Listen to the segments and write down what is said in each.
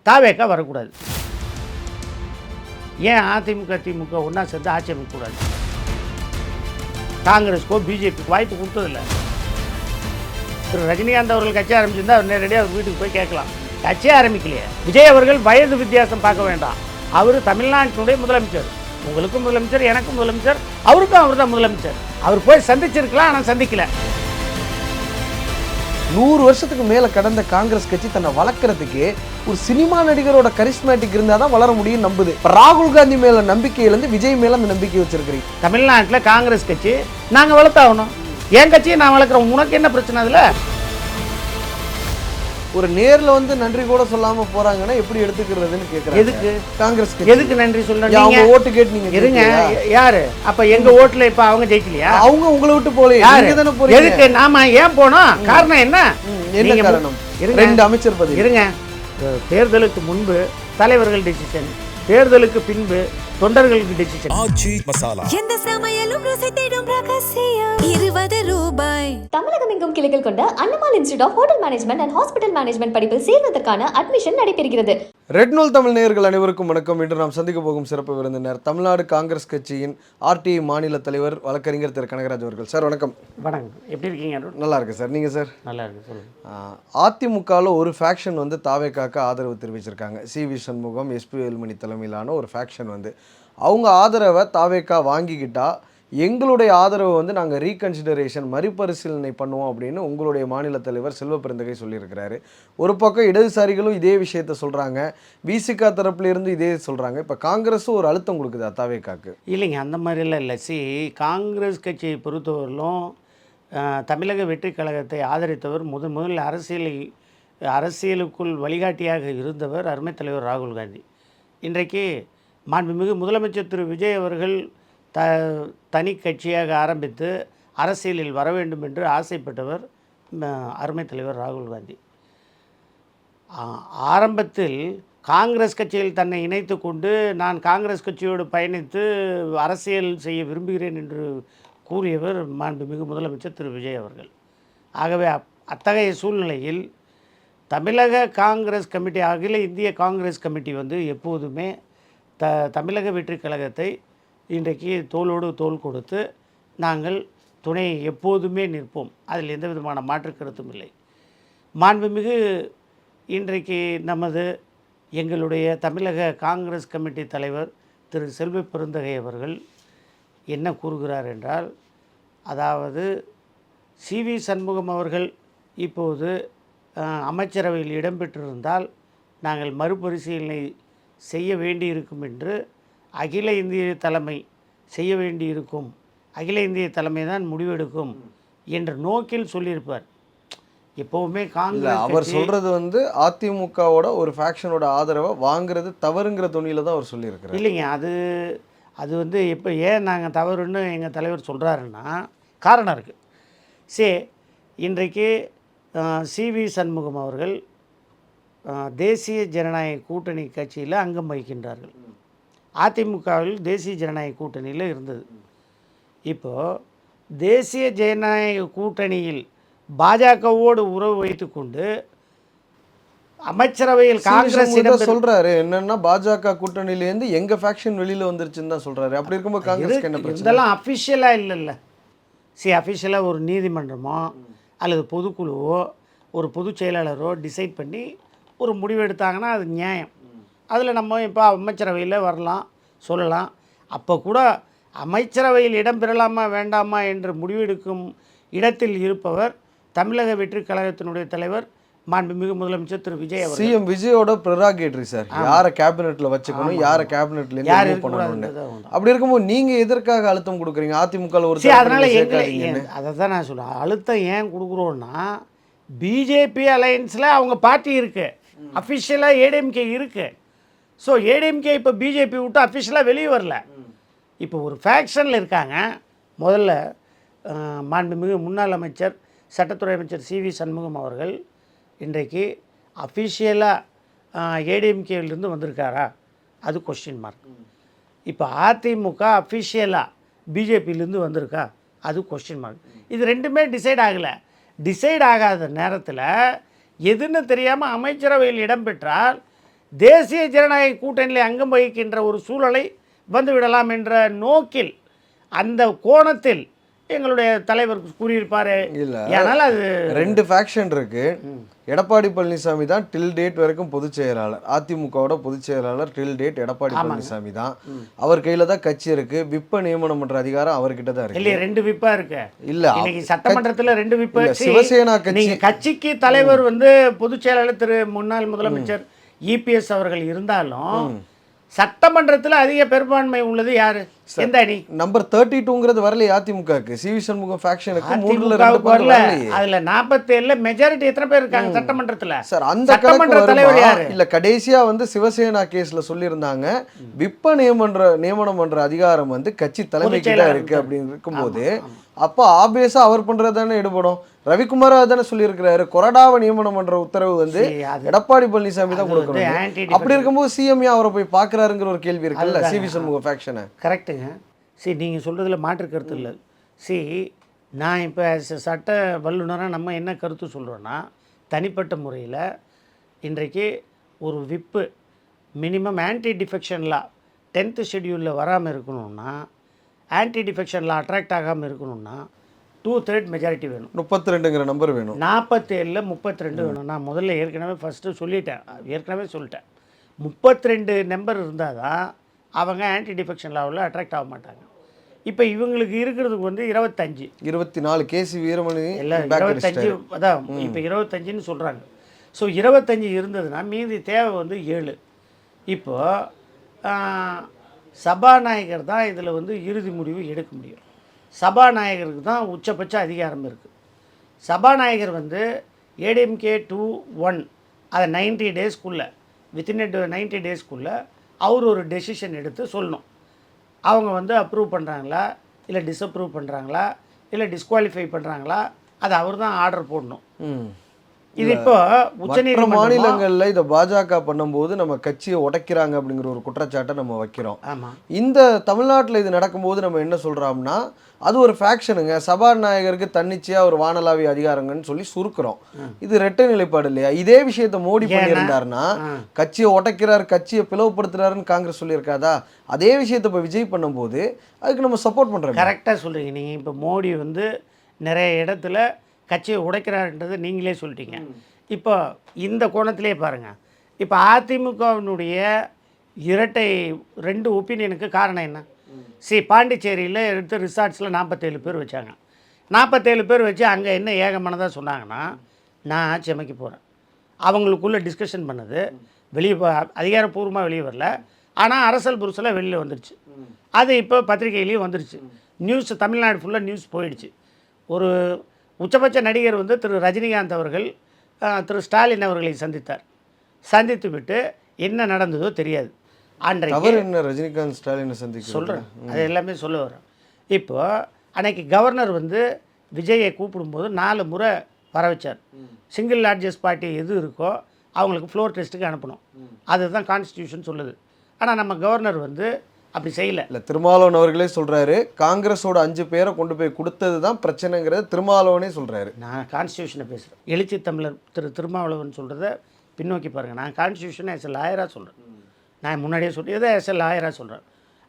தாவேக்கா வரக்கூடாது. ஏன் அதிமுக திமுக ஒன்றா சேர்ந்து ஆட்சி அமைக்கக்கூடாது? காங்கிரஸ்க்கோ பிஜேபிக்கு வாய்ப்பு கொடுத்ததில்ல. திரு ரஜினிகாந்த் அவர்கள் கட்சி ஆரம்பிச்சிருந்தா அவர் நேரடியாக அவர் வீட்டுக்கு போய் கேட்கலாம். கட்சியே ஆரம்பிக்கலையே. விஜய் அவர்கள் வயது வித்தியாசம் பார்க்க வேண்டாம். அவர் தமிழ்நாட்டினுடைய முதலமைச்சர். உங்களுக்கும் முதலமைச்சர், எனக்கும் முதலமைச்சர், அவருக்கும் அவர் தான் முதலமைச்சர். அவர் போய் சந்திச்சிருக்கலாம், ஆனால் சந்திக்கல. 100 வருஷத்துக்கு மேலே கடந்த காங்கிரஸ் கட்சி தன்னை வளர்க்குறதுக்கு ஒரு சினிமா நடிகரோட கரிஸ்மேட்டிக் இருந்தால் தான் வளர முடியும் நம்புது. இப்போ ராகுல் காந்தி மேலே நம்பிக்கையிலேருந்து விஜய் மேலே அந்த நம்பிக்கை வச்சிருக்கிறீங்க. தமிழ்நாட்டில் காங்கிரஸ் கட்சி நாங்கள் வளர்த்தாகணும். என் கட்சியை நான் வளர்க்குறோம். உனக்கு என்ன பிரச்சனை? அதில் ஒரு நேரில் வந்து நன்றி கூட சொல்லாமல் போகிறாங்கன்னா எப்படி எடுத்துக்கிறதுன்னு கேட்குறேன். எதுக்கு காங்கிரஸ் எதுக்கு நன்றி சொல்லணும்? அவங்க ஓட்டு கேட்டு நீங்கள் இருங்க. யாரு அப்போ எங்கள் ஓட்டில் இப்போ அவங்க ஜெயிக்கலையா? அவங்க உங்களை விட்டு போகலையா? நீங்க தானே போறீங்க. எதுக்கு நாம ஏன் போனோம்? காரணம் என்ன? என்ன காரணம்? 2 அமைச்சர் பதவி. இருங்க. தேர்தலுக்கு முன்பு தலைவர்கள் டிசிஷன், தேர்தலுக்கு பின்பு தொண்டர்களுக்கு டிசிஷன். ஆச்சி மசாலா. எந்த சமையலும் ருசி தேடும் ரகசியம் 20 ரூபாய். தமிழகம் எங்கும் கிளைகள் கொண்ட Annamalai institute of hotel management and hospital management படிப்பில் சேர்வதற்கான அட்மிஷன் நடைபெறுகிறது. ரெட் நூல் தமிழ் நேயர்கள் அனைவருக்கும் வணக்கம். இன்று நாம் சந்திக்க போகும் சிறப்பு விருந்தினர் தமிழ்நாடு காங்கிரஸ் கட்சியின் RTI மாநில தலைவர் வழக்கறிஞர் திரு கனகராஜ் அவர்கள். சார் வணக்கம். வணக்கம். எப்படி இருக்கீங்க? நல்லா இருக்கு சார். நீங்கள் சார்? நல்லா இருக்கு. சொல்லுங்கள். அதிமுகவில் ஒரு ஃபேக்ஷன் வந்து தாவேக்காக்கு ஆதரவு தெரிவிச்சிருக்காங்க. CV சண்முகம், SP வேலுமணி தலைமையிலான ஒரு ஃபேக்ஷன் வந்து அவங்க ஆதரவை தாவேக்கா வாங்கிக்கிட்டா எங்களுடைய ஆதரவை வந்து நாங்கள் ரீகன்சிடரேஷன் மறுபரிசீலனை பண்ணுவோம் அப்படின்னு உங்களுடைய மாநில தலைவர் செல்வ பெருந்தகை சொல்லியிருக்கிறாரு. ஒரு பக்கம் இடதுசாரிகளும் இதே விஷயத்த சொல்கிறாங்க, விசிகா தரப்புலேருந்து இதே சொல்கிறாங்க. இப்போ காங்கிரஸும் ஒரு அழுத்தம் கொடுக்குதா தாவேக்காக்கு? இல்லைங்க, அந்த மாதிரிலாம் இல்லை. காங்கிரஸ் கட்சியை பொறுத்தவரையிலும் தமிழக வெற்றி கழகத்தை ஆதரித்தவர் முதலில் அரசியலுக்குள் வழிகாட்டியாக இருந்தவர் அருமை தலைவர் ராகுல் காந்தி. இன்றைக்கு மாண்புமிகு முதலமைச்சர் திரு விஜய் அவர்கள் தனி கட்சியாக ஆரம்பித்து அரசியலில் வர வேண்டும் என்று ஆசைப்பட்டவர் அருமை தலைவர் ராகுல் காந்தி. ஆரம்பத்தில் காங்கிரஸ் கட்சியில் தன்னை இணைத்து கொண்டு நான் காங்கிரஸ் கட்சியோடு பயணித்து அரசியல் செய்ய விரும்புகிறேன் என்று கூறியவர் மாண்புமிகு முதலமைச்சர் திரு விஜய் அவர்கள். ஆகவே அத்தகைய சூழ்நிலையில் தமிழக காங்கிரஸ் கமிட்டி, அகில இந்திய காங்கிரஸ் கமிட்டி வந்து எப்போதுமே தமிழக வெற்றி கழகத்தை இன்றைக்கு தோளோடு தோள் கொடுத்து நாங்கள் துணை எப்போதுமே நிற்போம். அதில் எந்த விதமான மாற்று கருத்தும் இல்லை. மாண்புமிகு இன்றைக்கு எங்களுடைய தமிழக காங்கிரஸ் கமிட்டி தலைவர் திரு செல்வ பெருந்தகை அவர்கள் என்ன கூறுகிறார் என்றால், அதாவது CV சண்முகம் அவர்கள் இப்போது அமைச்சரவையில் இடம்பெற்றிருந்தால் நாங்கள் மறுபரிசீலனை செய்ய வேண்டியிருக்கும் என்று அகில இந்திய தலைமை செய்ய வேண்டியிருக்கும், அகில இந்திய தலைமை தான் முடிவெடுக்கும் என்ற நோக்கில் சொல்லியிருப்பார். எப்போவுமே காங்கிரஸ் அவர் சொல்கிறது வந்து அதிமுகவோட ஒரு ஃபேக்ஷனோட ஆதரவை வாங்குறது தவறுங்கிற துணியில் தான் அவர் சொல்லியிருக்கிறார். இல்லைங்க, அது வந்து இப்போ ஏன் நாங்கள் தவறுன்னு எங்கள் தலைவர் சொல்கிறாருன்னா காரணம் இருக்குது. இன்றைக்கு CV சண்முகம் அவர்கள் தேசிய ஜனநாயக கூட்டணி கட்சியில் அங்கம் வகிக்கின்றார்கள். அதிமுகவில் தேசிய ஜனநாயக கூட்டணியில் இருந்தது. இப்போது தேசிய ஜனநாயக கூட்டணியில் பாஜகவோடு உறவு வைத்துக்கொண்டு அமைச்சரவையில் காங்கிரஸ் சொல்றாரு என்னன்னா பாஜக கூட்டணியிலேருந்து எங்க ஃபேக்ஷன் வெளியில வந்துருச்சுன்னு தான் சொல்றாரு. அப்படி இருக்கும்போது காங்கிரஸ் என்ன பிரச்சனை? இதெல்லாம் அஃபிஷியலாக இல்லைல்ல. அஃபிஷியலாக ஒரு நீதிமன்றமோ அல்லது பொதுக்குழுவோ ஒரு பொதுச் செயலாளரோ டிசைட் பண்ணி ஒரு முடிவு எடுத்தாங்கன்னா அது நியாயம். அதில் நம்ம இப்போ அமைச்சரவையில் வரலாம், சொல்லலாம். அப்போ கூட அமைச்சரவையில் இடம்பெறலாமா வேண்டாமா என்று முடிவெடுக்கும் இடத்தில் இருப்பவர் தமிழக வெற்றி கழகத்தினுடைய தலைவர் மாண்புமிகு முதலமைச்சர் திரு விஜய் அவர். CM விஜயோட ப்ரெராகேட்டரி சார், யாரை கேபினெட்டில் வச்சுக்கணும், யாரை கேபினெட்ல யார் பண்ணணும். அப்படி இருக்கும்போது நீங்கள் எதற்காக அழுத்தம் கொடுக்குறீங்க? அதிமுக ஒரு அதனால் அதை தான் நான் சொல்கிறேன். அழுத்தம் ஏன் கொடுக்குறோன்னா, பிஜேபி அலையன்ஸில் அவங்க பார்ட்டி இருக்குது, அஃபிஷியலாக ADMK இருக்குது. ஸோ ADMK இப்போ பிஜேபி விட்டு அஃபிஷியலாக வெளியே வரல. இப்போ ஒரு ஃபேக்ஷனில் இருக்காங்க. முதல்ல மாண்புமிகு முன்னாள் அமைச்சர் சட்டத்துறை அமைச்சர் CV சண்முகம் அவர்கள் இன்றைக்கு அஃபிஷியலாக ADMKவிலிருந்து வந்திருக்காரா? அது கொஸ்டின் மார்க். இப்போ அதிமுக அஃபிஷியலாக பிஜேபியிலேருந்து வந்திருக்கா? அது கொஸ்டின் மார்க். இது ரெண்டுமே டிசைட் ஆகலை. டிசைட் ஆகாத நேரத்தில் எதுன்னு தெரியாமல் அமைச்சரவையில் இடம்பெற்றால் தேசிய ஜனநாயக கூட்டணியில் அங்கம் வகிக்கின்ற ஒரு சூழலை வந்துவிடலாம் என்ற நோக்கில் அந்த கோணத்தில் எங்களுடைய தலைவர் கூறியிருப்பாரு. இல்ல ஏனால் அது 2 ஃபேக்ஷன் இருக்கு. எடப்பாடி பழனிசாமி தான் டில் டேட் வரைக்கும் பொதுச் செயலாளர், அதிமுகவோட பொதுச் செயலாளர் டில் டேட் எடப்பாடி பழனிசாமி தான். அவர் கையில தான் கட்சி இருக்கு. விப்ப நியமனம் பண்ற அதிகாரம் அவர்கிட்ட தான் இருக்கு. இல்லையா 2 விப்பா இருக்கு. இல்ல இன்னைக்கு சட்டமன்றத்தில் 2 விப்பா. சிவசேனா கட்சி நீங்க கட்சிக்கு தலைவர் வந்து பொதுச் செயலாளர் திரு முன்னாள் முதலமைச்சர் இபிஎஸ் அவர்கள் இருந்தாலும் சட்டமன்றத்தில் அதிக பெரும்பான்மை உள்ளது யாரு? எந்த அணி? நம்பர் 32ங்கிறது வரலையே அதிமுகக்கு. சிவி சண்முகம் ஃபேக்ஷனுக்கு 3ல 2 பேர் வரல. வரலையே. அதுல 47ல மெஜாரிட்டி எத்தனை பேர் இருக்காங்க சட்டமன்றத்துல? சார் அந்த சட்டமன்ற கணக்கு தலைவர் வருமா? யாரு? இல்ல கடைசியா வந்து சிவசேனா கேஸ்ல சொல்லியிருந்தாங்க விப்ப நியமனம் பண்ற அதிகாரம் வந்து கட்சி தலைமைக்கு தான் இருக்கு அப்படின்னு இருக்கும்போது அப்ப ஆபியஸா அவர் பண்றது தானே எடுபடும். ரவிக்குமார் தானே சொல்லியிருக்கிறாரு கொறடாவை நியமனம் பண்ற உத்தரவு வந்து எடப்பாடி பழனிசாமி தான் கொடுக்கணும். அப்படி இருக்கும்போது சிஎம் அவரை போய் பாக்குறாருங்கிற ஒரு கேள்வி இருக்குல்ல சிவி சண்முகம் ஃபேக்ஷனை. கரெக்டுங்க. சரி நீங்கள் சொல்கிறதுல மாற்று கருத்து இல்லை. நான் இப்போ சட்ட வல்லுநராக நம்ம என்ன கருத்து சொல்கிறோன்னா தனிப்பட்ட முறையில் இன்றைக்கு ஒரு விப்பு minimum anti defection law 10th ஷெட்யூலில் வராமல் இருக்கணும்னா, ஆன்டி டிஃபெக்ஷன் லா அட்ராக்ட் ஆகாமல் இருக்கணும்னா 2/3 மெஜாரிட்டி வேணும். 32ங்கிற நம்பர் வேணும். 47ல் 32 வேணும். நான் முதல்ல ஏற்கனவே சொல்லிட்டேன். 32 நம்பர் இருந்தால் தான் அவங்க ஆன்டி டிஃபெக்ஷன் லாவில் அட்ராக்ட் ஆக மாட்டாங்க. இப்போ இவங்களுக்கு இருக்கிறதுக்கு வந்து 24 கேசி வீரமணி இல்லை 25 அதான் இப்போ 25ன்னு சொல்கிறாங்க. ஸோ 25 இருந்ததுன்னா மீதி தேவை வந்து 7. இப்போது சபாநாயகர் தான் இதில் வந்து இறுதி முடிவு எடுக்க முடியும். சபாநாயகருக்கு தான் உச்சபட்ச அதிகாரம் இருக்குது. சபாநாயகர் வந்து ஏடிஎம்கே 2-1 அதை 90 டேஸ்க்குள்ளே வித்தின் 90 டேஸ்க்குள்ளே அவர் ஒரு டெசிஷன் எடுத்து சொல்லணும். அவங்க வந்து அப்ரூவ் பண்ணுறாங்களா இல்லை டிஸ்அப்ரூவ் பண்ணுறாங்களா இல்லை டிஸ்குவாலிஃபை பண்ணுறாங்களா அதை அவர் தான் ஆர்டர் போடணும். இது இப்போ உச்சநீதிமன்ற மாநிலங்களில் இதை பாஜக பண்ணும்போது நம்ம கட்சியை உடைக்கிறாங்க அப்படிங்கிற ஒரு குற்றச்சாட்டை நம்ம வைக்கிறோம். ஆமாம். இந்த தமிழ்நாட்டில் இது நடக்கும்போது நம்ம என்ன சொல்கிறோம்னா அது ஒரு ஃபேக்ஷனுங்க, சபாநாயகருக்கு தன்னிச்சையாக ஒரு வானளாவிய அதிகாரங்கன்னு சொல்லி சுருக்கிறோம். இது ரெட்டை நிலைப்பாடு இல்லையா? இதே விஷயத்த மோடி பண்ணியிருந்தாருன்னா கட்சியை உடைக்கிறார் கட்சியை பிளவுபடுத்துறாருன்னு காங்கிரஸ் சொல்லியிருக்காதா? அதே விஷயத்தை இப்போ விஜய் பண்ணும்போது அதுக்கு நம்ம சப்போர்ட் பண்ணுறோம். கரெக்டாக சொல்கிறீங்க நீங்கள். இப்போ மோடி வந்து நிறைய இடத்துல கட்சியை உடைக்கிறாருன்றதை நீங்களே சொல்லிட்டீங்க. இப்போ இந்த கோணத்திலே பாருங்கள். இப்போ அதிமுகவினுடைய இரட்டை 2 ஒப்பீனியனுக்கு காரணம் என்ன? பாண்டிச்சேரியில் எடுத்து ரிசார்ட்ஸில் 47 பேர் வச்சாங்க. 47 பேர் வச்சு அங்கே என்ன ஏகமானதாக சொன்னாங்கன்னா நான் ஆட்சி அமைக்க போகிறேன். அவங்களுக்குள்ளே டிஸ்கஷன் பண்ணது வெளியே அதிகாரப்பூர்வமாக வெளியே வரல. ஆனால் அரசல் புருஷில் வெளியில் வந்துடுச்சு. அது இப்போ பத்திரிகையிலையும் வந்துடுச்சு. நியூஸ் தமிழ்நாடு ஃபுல்லாக நியூஸ் போயிடுச்சு. ஒரு உச்சபட்ச நடிகர் வந்து திரு ரஜினிகாந்த் அவர்கள் திரு ஸ்டாலின் அவர்களை சந்தித்து விட்டு என்ன நடந்ததோ தெரியாது. அன்றைக்கு என்ன ரஜினிகாந்த் ஸ்டாலினை சந்திக்க சொல்கிறேன், அது எல்லாமே சொல்ல வரேன். இப்போது அன்னைக்கு கவர்னர் வந்து விஜயை கூப்பிடும்போது 4 முறை வர வச்சார். சிங்கிள் லார்ஜஸ்ட் பார்ட்டி எது இருக்கோ அவங்களுக்கு ஃப்ளோர் டெஸ்ட்டுக்கு அனுப்பணும். அதுதான் கான்ஸ்டியூஷன் சொல்லுது. ஆனால் நம்ம கவர்னர் வந்து அப்படி செய்யலை. இல்லை திருமாவளவன் அவர்களே சொல்கிறாரு காங்கிரஸோட 5 பேரை கொண்டு போய் கொடுத்தது தான் பிரச்சனைங்கிறத திருமாவளவனே சொல்கிறாரு. நான் கான்ஸ்டியூஷனை பேசுகிறேன். எழுச்சி தமிழர் திருமாவளவன் சொல்கிறத பின்னோக்கி பாருங்கள். நான் கான்ஸ்டியூஷனை எஸ் லாயராக சொல்கிறேன். நான் முன்னாடியே சொல்லியதை எஸ் லாயராக சொல்கிறேன்.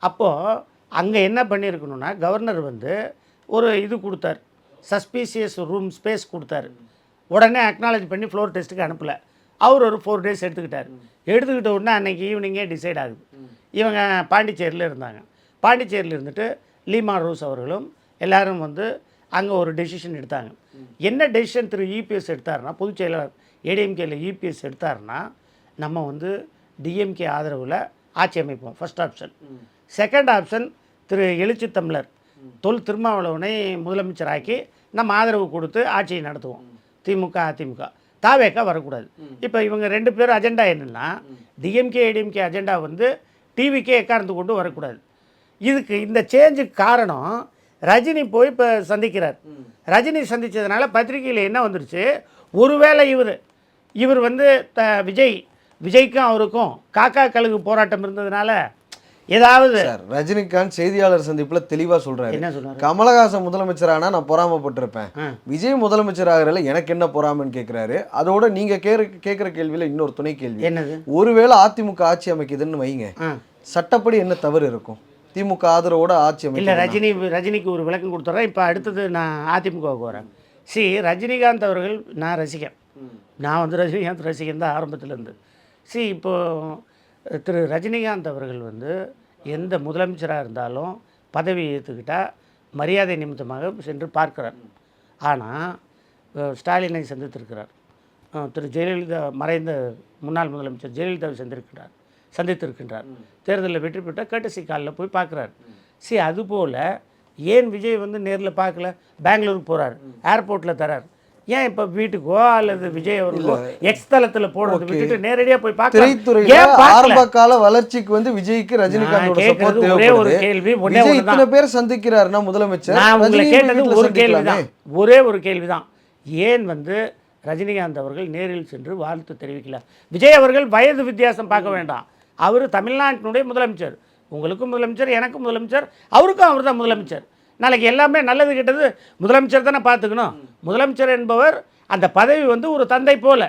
அப்போது அங்கே என்ன பண்ணியிருக்கணும்னா கவர்னர் வந்து ஒரு இது கொடுத்தார், சஸ்பீசியஸ் ரூம் ஸ்பேஸ் கொடுத்தாரு. உடனே அக்னாலஜ் பண்ணி ஃப்ளோர் டெஸ்ட்டுக்கு அனுப்பலை. அவர் ஒரு 4 டேஸ் எடுத்துக்கிட்ட உடனே அன்றைக்கி ஈவினிங்கே டிசைட் ஆகுது. இவங்க பாண்டிச்சேரியில் இருந்தாங்க. பாண்டிச்சேரியில் இருந்துட்டு லீமா ரோஸ் அவர்களும் எல்லோரும் வந்து அங்கே ஒரு டெசிஷன் எடுத்தாங்க. என்ன டெசிஷன் திரு இபிஎஸ் எடுத்தாருன்னா, பொதுச் செயலாளர் ஏடிஎம்கேயில் இபிஎஸ் எடுத்தாருன்னா நம்ம வந்து டிஎம்கே ஆதரவில் ஆட்சி அமைப்போம். First option. செகண்ட் ஆப்ஷன் திரு எழுச்சி தமிழர் திருமாவளவனை முதலமைச்சர் ஆக்கி நம்ம ஆதரவு கொடுத்து ஆட்சியை நடத்துவோம். திமுக அதிமுக தாவேக்கா வரக்கூடாது. இப்போ இவங்க 2 பேரும் அஜெண்டா என்னென்னா டிஎம்கே ஏடிஎம்கே அஜெண்டா வந்து டிவிக்கே எக்காரணத்து கொண்டு வரக்கூடாது. இதுக்கு இந்த சேஞ்சுக்கு காரணம் ரஜினி போய் இப்போ சந்திக்கிறார். ரஜினி சந்தித்ததுனால பத்திரிகையில் என்ன வந்துருச்சு, ஒருவேளை இவர் வந்து விஜய்க்கும் அவருக்கும் காக்கா கழுகு போராட்டம் இருந்ததுனால ஏதாவது சார் ரஜினிகாந்த் செய்தியாளர் சந்திப்புல தெளிவா சொல்றாரு, என்ன சொன்னார்? கமலஹாசன் முதலமைச்சரானா நான் பொறாமப்பட்டிருப்பேன், விஜய் முதலமைச்சர் ஆகிறதுல எனக்கு என்ன பொறாமன்னு கேட்கிறாரு. அதோட நீங்க கேட்கிற கேள்வியில இன்னொரு துணை கேள்வி, என்னது? ஒருவேளை அதிமுக ஆட்சி அமைக்குதுன்னு வைங்க, சட்டப்படி என்ன தவறு இருக்கும்? திமுக ஆதரவோட ஆட்சி இல்லை, அமைக்க ரஜினிக்கு ஒரு விளக்கம் கொடுத்துட்றேன். இப்போ அடுத்தது நான் அதிமுகவுக்கு வரேன். ரஜினிகாந்த் அவர்கள் நான் ரசிகன். நான் வந்து ரஜினிகாந்த் ரசிகன் தான் ஆரம்பத்துலேருந்து. இப்போது திரு ரஜினிகாந்த் அவர்கள் வந்து எந்த முதலமைச்சராக இருந்தாலும் பதவி ஏற்றுக்கிட்டால் மரியாதை நிமித்தமாக சென்று பார்க்கிறார். ஆனால் ஸ்டாலினை சந்தித்திருக்கிறார், திரு ஜெயலலிதா மறைந்த முன்னாள் முதலமைச்சர் ஜெயலலிதாவை சந்தித்திருக்கின்றார். தேர்தலில் வெற்றி பெற்றால் கேட்டசி காலில் போய் பார்க்குறாரு. அதுபோல் ஏன் விஜய் வந்து நேரில் பார்க்கல? பெங்களூருக்கு போகிறார், ஏர்போர்ட்டில் தரார். ஏன் இப்போ வீட்டுக்கோ அல்லது விஜய் அவர்களோ எக்ஸ் தளத்தில் போடுறது விட்டுட்டு நேரடியாக போய் பார்க்க? ஆரம்ப கால வளர்ச்சிக்கு வந்து விஜய்க்கு ரஜினிகாந்தோட சப்போர்ட் ஒரே ஒரு கேள்வி, இத்தனை பேர் சந்திக்கிறாருன்னா முதலமைச்சர், நான் உங்களை கேட்டது ஒரு கேள்விதான், ஒரே ஒரு கேள்விதான். ஏன் வந்து ரஜினிகாந்த் அவர்கள் நேரில் சென்று வாழ்த்து தெரிவிக்கல? விஜய் அவர்கள் வயது வித்தியாசம் பார்க்க வேண்டாம், அவர் தமிழ்நாட்டினுடைய முதலமைச்சர், உங்களுக்கும் முதலமைச்சர், எனக்கும் முதலமைச்சர், அவருக்கும் அவர் தான் முதலமைச்சர். நாளைக்கு எல்லாமே நல்லது கெட்டது முதலமைச்சர் தானே பார்த்துக்கணும். முதலமைச்சர் என்பவர் அந்த பதவி வந்து ஒரு தந்தை போல,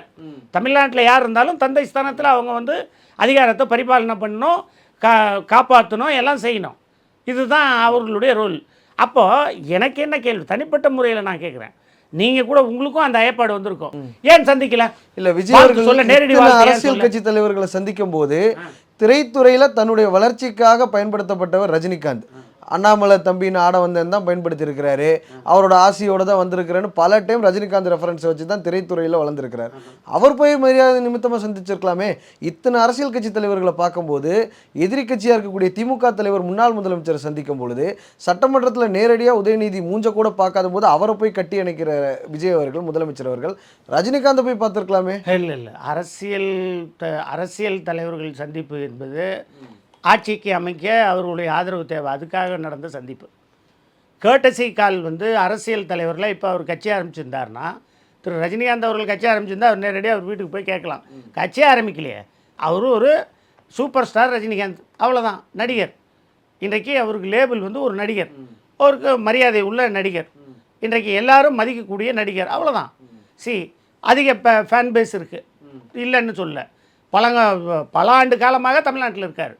தமிழ்நாட்டில் யார் இருந்தாலும் தந்தை ஸ்தானத்தில் அவங்க வந்து அதிகாரத்தை பரிபாலனை பண்ணணும், காப்பாற்றணும், எல்லாம் செய்யணும். இதுதான் அவர்களுடைய ரோல். அப்போது எனக்கு என்ன கேள்வி, தனிப்பட்ட முறையில் நான் கேட்குறேன், நீங்கள் கூட உங்களுக்கும் அந்த ஐயப்பாடு வந்திருக்கும், ஏன் சந்திக்கல? இல்லை, விஜய் அவர்கள் சொல்ல நேரடி அரசியல் கட்சி தலைவர்களை சந்திக்கும் போது திரைத்துறையில் தன்னுடைய வளர்ச்சிக்காக பயன்படுத்தப்பட்டவர் ரஜினிகாந்த். அண்ணாமலை தம்பின்னு ஆட வந்தேன் தான் பயன்படுத்தியிருக்கிறாரு, அவரோட ஆசையோடு தான் வந்திருக்கிறேன்னு பல டைம் ரஜினிகாந்த் ரெஃபரன்ஸை வச்சு தான் திரைத்துறையில் வளர்ந்துருக்கிறார். அவர் போய் மரியாதை நிமித்தமாக சந்திச்சிருக்கலாமே. இத்தனை அரசியல் கட்சி தலைவர்களை பார்க்கும்போது எதிரி கட்சியாக இருக்கக்கூடிய திமுக தலைவர் முன்னாள் முதலமைச்சரை சந்திக்கும் பொழுது சட்டமன்றத்தில் நேரடியாக உதயநிதி மூஞ்ச கூட பார்க்காத போது அவரை போய் கட்டி அணைக்கிற விஜய் அவர்கள், முதலமைச்சர் அவர்கள், ரஜினிகாந்தை போய் பார்த்துருக்கலாமே. இல்லை, அரசியல் தலைவர்கள் சந்திப்பு என்பது ஆட்சிக்கு அமைக்க அவர்களுடைய ஆதரவு தேவை, அதுக்காக நடந்த சந்திப்பு. கேட்டசி கால் வந்து அரசியல் தலைவரில் இப்போ அவர் கட்சி ஆரம்பிச்சிருந்தாருன்னா, திரு ரஜினிகாந்த் அவர்கள் கட்சி ஆரம்பிச்சிருந்தா அவர் நேரடியாக அவர் வீட்டுக்கு போய் கேட்கலாம். கட்சியே ஆரம்பிக்கலையே, அவரும் ஒரு சூப்பர் ஸ்டார் ரஜினிகாந்த், அவ்வளோதான், நடிகர். இன்றைக்கு அவருக்கு லேபிள் வந்து ஒரு நடிகர், அவருக்கு மரியாதை உள்ள நடிகர், இன்றைக்கு எல்லாரும் மதிக்கக்கூடிய நடிகர், அவ்வளோதான். அதிக ஃபேன் பேஸ் இருக்குது, இல்லைன்னு சொல்ல. பல ஆண்டு காலமாக தமிழ்நாட்டில் இருக்கார்.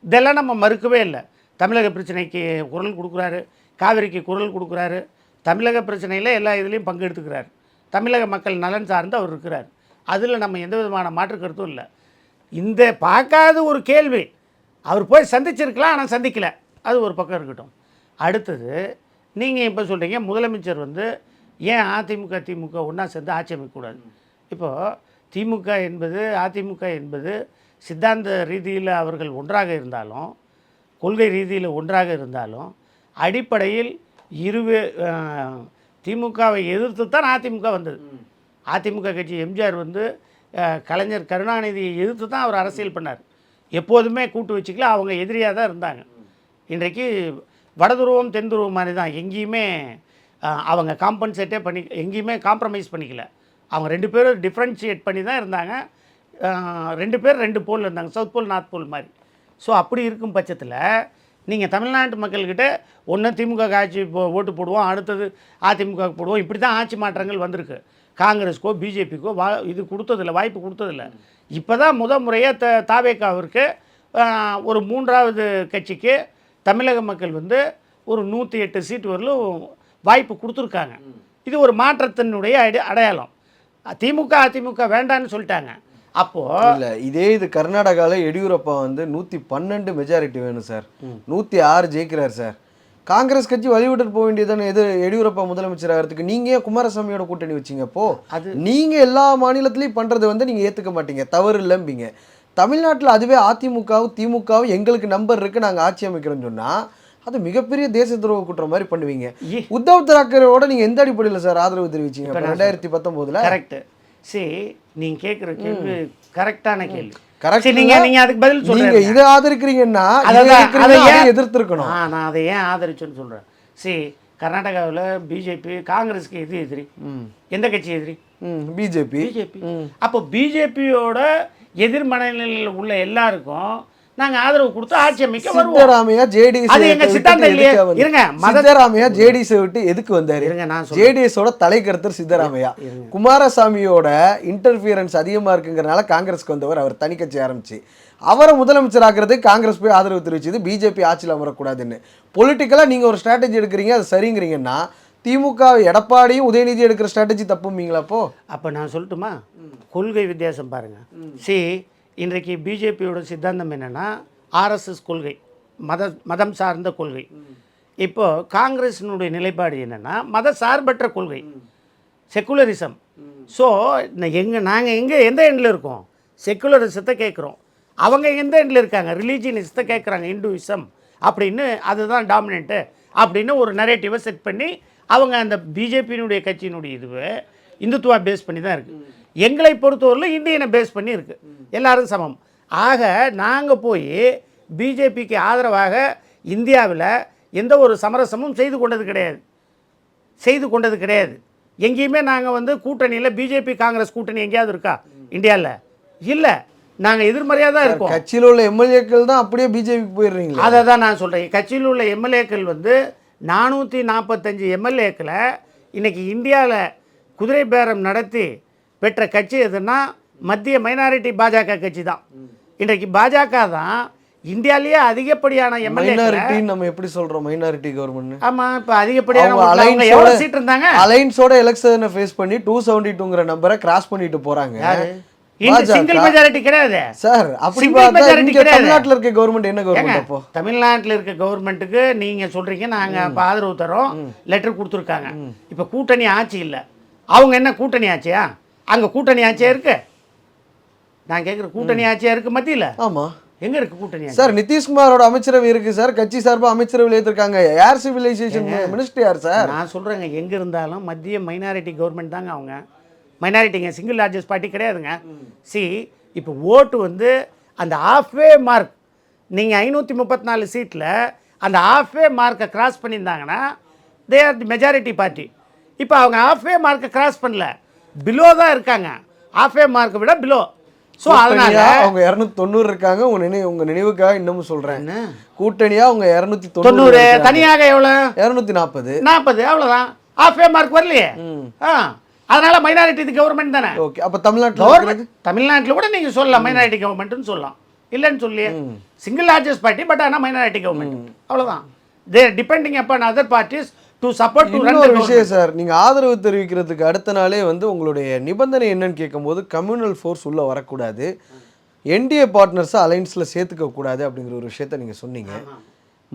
இதெல்லாம் நம்ம மறுக்கவே இல்லை. தமிழக பிரச்சனைக்கு குரல் கொடுக்குறாரு, காவிரிக்கு குரல் கொடுக்குறாரு, தமிழக பிரச்சனையில் எல்லா இதுலேயும் பங்கெடுத்துக்கிறார், தமிழக மக்கள் நலன் சார்ந்து அவர் இருக்கிறார். அதில் நம்ம எந்த விதமான மாற்று கருத்தும் இல்லை. இந்த பார்க்காத ஒரு கேள்வி, அவர் போய் சந்திச்சிருக்கலாம், ஆனால் சந்திக்கலை, அது ஒரு பக்கம் இருக்கட்டும். அடுத்தது நீங்கள் இப்போ சொல்கிறீங்க முதலமைச்சர் வந்து ஏன் அதிமுக திமுக ஒன்றா சேர்ந்து ஆட்சி அமைக்கக்கூடாது? இப்போது திமுக என்பது அதிமுக என்பது சித்தாந்த ரீதியில் அவர்கள் ஒன்றாக இருந்தாலும், கொள்கை ரீதியில் ஒன்றாக இருந்தாலும், அடிப்படையில் திமுகவை எதிர்த்து தான் அதிமுக வந்தது. அதிமுக கட்சி எம்ஜிஆர் வந்து கலைஞர் கருணாநிதியை எதிர்த்து தான் அவர் அரசியல் பண்ணார். எப்போதுமே கூட்டு வச்சுக்கல, அவங்க எதிரியாக தான் இருந்தாங்க. இன்றைக்கு வடதுருவம் தென் துருவம் மாதிரி தான், எங்கேயுமே அவங்க காம்பன்சேட்டே பண்ணி எங்கேயுமே காம்ப்ரமைஸ் பண்ணிக்கல. அவங்க ரெண்டு பேரும் டிஃப்ரென்ஷியேட் பண்ணி தான் இருந்தாங்க. ரெண்டு பேர் ரெண்டு போல் இருந்தாங்க, சவுத் போல் நார்த் போல் மாதிரி. அப்படி இருக்கும் பட்சத்தில் நீங்கள் தமிழ்நாட்டு மக்கள்கிட்ட ஒன்று திமுக ஆட்சி ஓட்டு போடுவோம், அடுத்தது அதிமுக போடுவோம், இப்படி தான் ஆட்சி மாற்றங்கள் வந்திருக்கு. காங்கிரஸுக்கோ பிஜேபிக்கோ இது கொடுத்ததில்லை, வாய்ப்பு கொடுத்ததில்லை. இப்போ தான் முறையாக தாவேகாவிற்கு ஒரு மூன்றாவது கட்சிக்கு தமிழக மக்கள் வந்து ஒரு 108 சீட்டு வரலும் வாய்ப்பு கொடுத்துருக்காங்க. இது ஒரு மாற்றத்தினுடைய அடையாளம். திமுக அதிமுக வேண்டான்னு சொல்லிட்டாங்க. அப்போது இல்லை, இது கர்நாடகாவில் எடியூரப்பா வந்து 112 மெஜாரிட்டி வேணும் சார், 106 ஜெயிக்கிறார் சார். காங்கிரஸ் கட்சி வழிவிட்டு போக வேண்டியதானே எடியூரப்பா முதலமைச்சர் ஆகிறதுக்கு? நீங்கள் ஏன் குமாரசாமியோட கூட்டணி வச்சிங்க? அது நீங்கள் எல்லா மாநிலத்திலையும் பண்ணுறது வந்து நீங்கள் ஏற்றுக்க மாட்டீங்க, தவறு இல்லைம்பிங்க. தமிழ்நாட்டில் அதுவே அதிமுகவும் திமுகவும் எங்களுக்கு நம்பர் இருக்குது, நாங்கள் ஆட்சி அமைக்கிறோன்னு சொன்னால் அது மிகப்பெரிய தேச துரோக குற்றம் மாதிரி பண்ணுவீங்க. உத்தவ் தாக்கரேவோட நீங்கள் எந்த அடிப்படையில் சார் ஆதரவு தெரிவிச்சிங்க 2019? கரெக்ட். நீங்கள் கேட்குற கேள்வி கரெக்டான கேள்வி. நீங்க அதுக்கு பதில் சொல்லுங்க. இதை ஆதரிக்கிறீங்கன்னா எதிர்த்திருக்கணும். நான் அதை ஏன் ஆதரிச்சேன்னு சொல்றேன். கர்நாடகாவில் பிஜேபி காங்கிரஸுக்கு எதிரி, எந்த கட்சி எதிரி? பிஜேபி. அப்போ பிஜேபியோட எதிர்மனையில் உள்ள எல்லாருக்கும் நாங்கள் ஆதரவு கொடுத்து ஆட்சி அமைக்க வருவோம். சித்தராமையா ஜேடிஎஸ் அது எங்க சித்தாந்தம் இல்லையே. இருங்க, சித்தராமையா ஜேடிஎஸ் விட்டு எதுக்கு வந்தாரு? இருங்க, நான் ஜேடிஎஸோட தலைக்கருத்தர் சித்தராமையா. குமாரசாமியோட இன்டர்ஃபியரன்ஸ் அதிகமா இருக்குங்கிறனால காங்கிரஸ்க்கு வந்தவர். அவர் தனி கட்சி ஆரம்பிச்சு அவரை முதலமைச்சர் ஆக்குறதுக்கு காங்கிரஸ் போய் ஆதரவு தெரிவிச்சது பிஜேபி ஆட்சியில் அமரக்கூடாதுன்னு. பொலிட்டிக்கலாக நீங்கள் ஒரு ஸ்ட்ராட்டஜி எடுக்கிறீங்க, அது சரிங்கிறீங்கன்னா திமுக எடப்பாடியும் உதயநிதி எடுக்கிற ஸ்ட்ராட்டஜி தப்பும்பீங்களா? அப்போ நான் சொல்லட்டுமா? கொள்கை வித்தியாசம் பாருங்கள். இன்றைக்கு பிஜேபியோட சித்தாந்தம் என்னென்னா ஆர்எஸ்எஸ் கொள்கை, மதம் சார்ந்த கொள்கை. இப்போது காங்கிரஸினுடைய நிலைப்பாடு என்னென்னா மத சார்பற்ற கொள்கை, செக்குலரிசம். ஸோ நாங்கள் எந்த எண்டில் இருக்கோம்? செக்குலரிசத்தை கேட்குறோம். அவங்க எந்த எண்டில் இருக்காங்க? ரிலீஜியனிசத்தை கேட்குறாங்க, இந்துவிசம் அப்படின்னு. அதுதான் டாமினண்ட்டு அப்படின்னு ஒரு நரேட்டிவை செட் பண்ணி அவங்க அந்த பிஜேபியினுடைய கட்சியினுடைய இதுவே இந்துத்துவா பேஸ் பண்ணி தான் இருக்குது. எங்களை பொறுத்தவரையில் இந்தியனை பேஸ் பண்ணி இருக்குது, எல்லாரும் சமம். ஆக நாங்கள் போய் பிஜேபிக்கு ஆதரவாக இந்தியாவில் எந்த ஒரு சமரசமும் செய்து கொண்டது கிடையாது. எங்கேயுமே நாங்கள் கூட்டணியில் பிஜேபி காங்கிரஸ் கூட்டணி எங்கேயாவது இருக்கா இந்தியாவில்? இல்லை. நாங்கள் எதிர்மறையாக தான் இருக்கோம். கட்சியில் உள்ள எம்எல்ஏக்கள் தான் அப்படியே பிஜேபிக்கு போயிடுறீங்களா? அதை தான் நான் சொல்கிறேன். கட்சியில் உள்ள எம்எல்ஏக்கள் 445 எம்எல்ஏக்களை இன்றைக்கி இந்தியாவில் குதிரை பேரம் நடத்தி பெற்ற கட்சி எதுன்னா மத்திய மைனாரிட்டி பாஜக கட்சி தான். இன்றைக்கு பாஜக தான் இந்தியாவிலேயே அதிகப்படியான எம்எல்ஏ. நம்ம எப்படி சொல்கிறோம் மைனாரிட்டி கவர்மெண்ட்? ஆமாம், இப்போ அதிகப்படியான எவ்வளோ சீட் இருந்தாங்க? அலைன்ஸோட எலெக்ஷனை ஃபேஸ் பண்ணி 272ங்கிற நம்பரை கிராஸ் பண்ணிட்டு போகிறாங்க. சிங்கிள் மெஜாரிட்டி கிடையாது சார். அப்படி தமிழ்நாட்டில் இருக்க கவர்மெண்ட் என்ன கவர்மெண்ட்? அப்போ தமிழ்நாட்டில் இருக்க கவர்மெண்ட்டுக்கு நீங்கள் சொல்கிறீங்க நாங்கள் இப்போ ஆதரவு தரோம், லெட்டர் கொடுத்துருக்காங்க. இப்போ கூட்டணி ஆட்சி இல்லை. அவங்க என்ன கூட்டணி ஆட்சியா? அங்கே கூட்டணி ஆட்சியாக இருக்கு. நான் கேட்குற கூட்டணி ஆட்சியாக இருக்குது மத்தியில்? ஆமாம். எங்கே இருக்குது கூட்டணி சார்? நிதிஷ்குமாரோட அமைச்சரவை இருக்குது சார், கட்சி சார்பாக அமைச்சரவை ஏற்றிருக்காங்க. ஏர் சிவிலைசேஷன் மினிஸ்டர் யார் சார்? நான் சொல்கிறேங்க, எங்கே இருந்தாலும் மத்திய மைனாரிட்டி கவர்மெண்ட் தாங்க அவங்க. மைனாரிட்டிங்க சிங்கிள் லார்ஜஸ்ட் பார்ட்டி கிடையாதுங்க. இப்போ ஓட்டு அந்த ஆஃப்வே மார்க், நீங்கள் 534 சீட்டில் அந்த ஆஃப்வே மார்க்கை கிராஸ் பண்ணியிருந்தாங்கன்னா they are the majority party. இப்போ அவங்க ஆஃப்வே மார்க்கை கிராஸ் பண்ணல, பிலோ தான் இருக்காங்க. ஆஃப்வே மார்க்கை விட பிலோ. ஸோ அதனால அவங்க 290 இருக்காங்க. உங்க நினைவுக்காக இன்னமும் சொல்கிறேன், கூட்டணியா அவங்க 290, தனியாக எவ்வளோ? 240 அவ்வளோதான். ஆஃப்வே மார்க் வரலையே. அதனால மைனாரிட்டி கவர்மெண்ட் தானே. ஓகே. அப்போ தமிழ்நாட்டில் கூட நீங்கள் சொல்லலாம் மைனாரிட்டி கவர்மெண்ட்னு சொல்லலாம், இல்லைன்னு சொல்லியே. சிங்கிள் லார்ஜஸ்ட் பார்ட்டி, பட் ஆனால் மைனாரிட்டி கவர்மெண்ட், அவ்வளோதான். They depending upon other parties to support to run the விஷயம். சார், நீங்கள் ஆதரவு தெரிவிக்கிறதுக்கு அடுத்த நாளே உங்களுடைய நிபந்தனை என்னன்னு கேட்கும்போது கம்யூனல் ஃபோர்ஸ் உள்ளே வரக்கூடாது, என்டிஏ பார்ட்னர்ஸை அலைன்ஸில் சேர்த்துக்க கூடாது அப்படிங்கிற ஒரு விஷயத்த நீங்கள் சொன்னீங்க.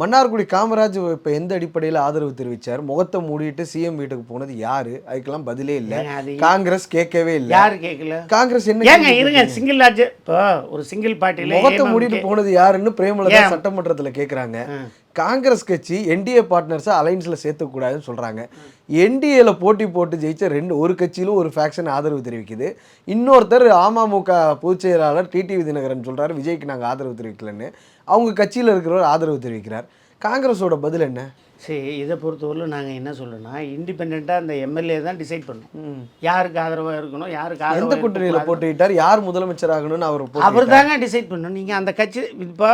மன்னார்குடி காமராஜ் இப்போ எந்த அடிப்படையில் ஆதரவு தெரிவித்தார்? முகத்தை மூடிட்டு சிஎம் வீட்டுக்கு போனது யாரு? அதுக்கெல்லாம் பதிலே இல்லை. காங்கிரஸ் கேட்கவே இல்லை. யாரு கேட்கல? காங்கிரஸ் என்ன இருங்க, சிங்கிள் லார்ஜ் இப்போ ஒரு சிங்கிள் பார்ட்டியில் முகத்தை மூடிட்டு போனது யாருன்னு பிரேமலதா சட்டமன்றத்தில் கேட்குறாங்க. காங்கிரஸ் கட்சி என்டிஏ பார்ட்னர்ஸை அலைன்ஸில் சேர்த்துக்கூடாதுன்னு சொல்கிறாங்க. என்டிஏல போட்டி போட்டு ஜெயிச்ச ஒரு கட்சியிலும் ஒரு ஃபேக்ஷன் ஆதரவு தெரிவிக்குது. இன்னொருத்தர் அமமுக பொதுச் செயலாளர் டிடிவி தினகரன் சொல்கிறாரு விஜய்க்கு நாங்கள் ஆதரவு தெரிவிக்கலன்னு. அவங்க கட்சியில் இருக்கிறவர் ஆதரவு தெரிவிக்கிறார். காங்கிரஸோட பதில் என்ன? சரி, இதை பொறுத்தவரையிலும் நாங்கள் என்ன சொல்கிறோன்னா இண்டிபெண்ட்டாக அந்த எம்எல்ஏ தான் டிசைட் பண்ணணும் யாருக்கு ஆதரவாக இருக்கணும், யாருக்கு ஆதரவு. எந்த கூட்டணியில் போட்டுக்கிட்டார், யார் முதலமைச்சர் ஆகணும்னு அவர் தாங்க டிசைட் பண்ணணும். நீங்கள் அந்த கட்சி இப்போ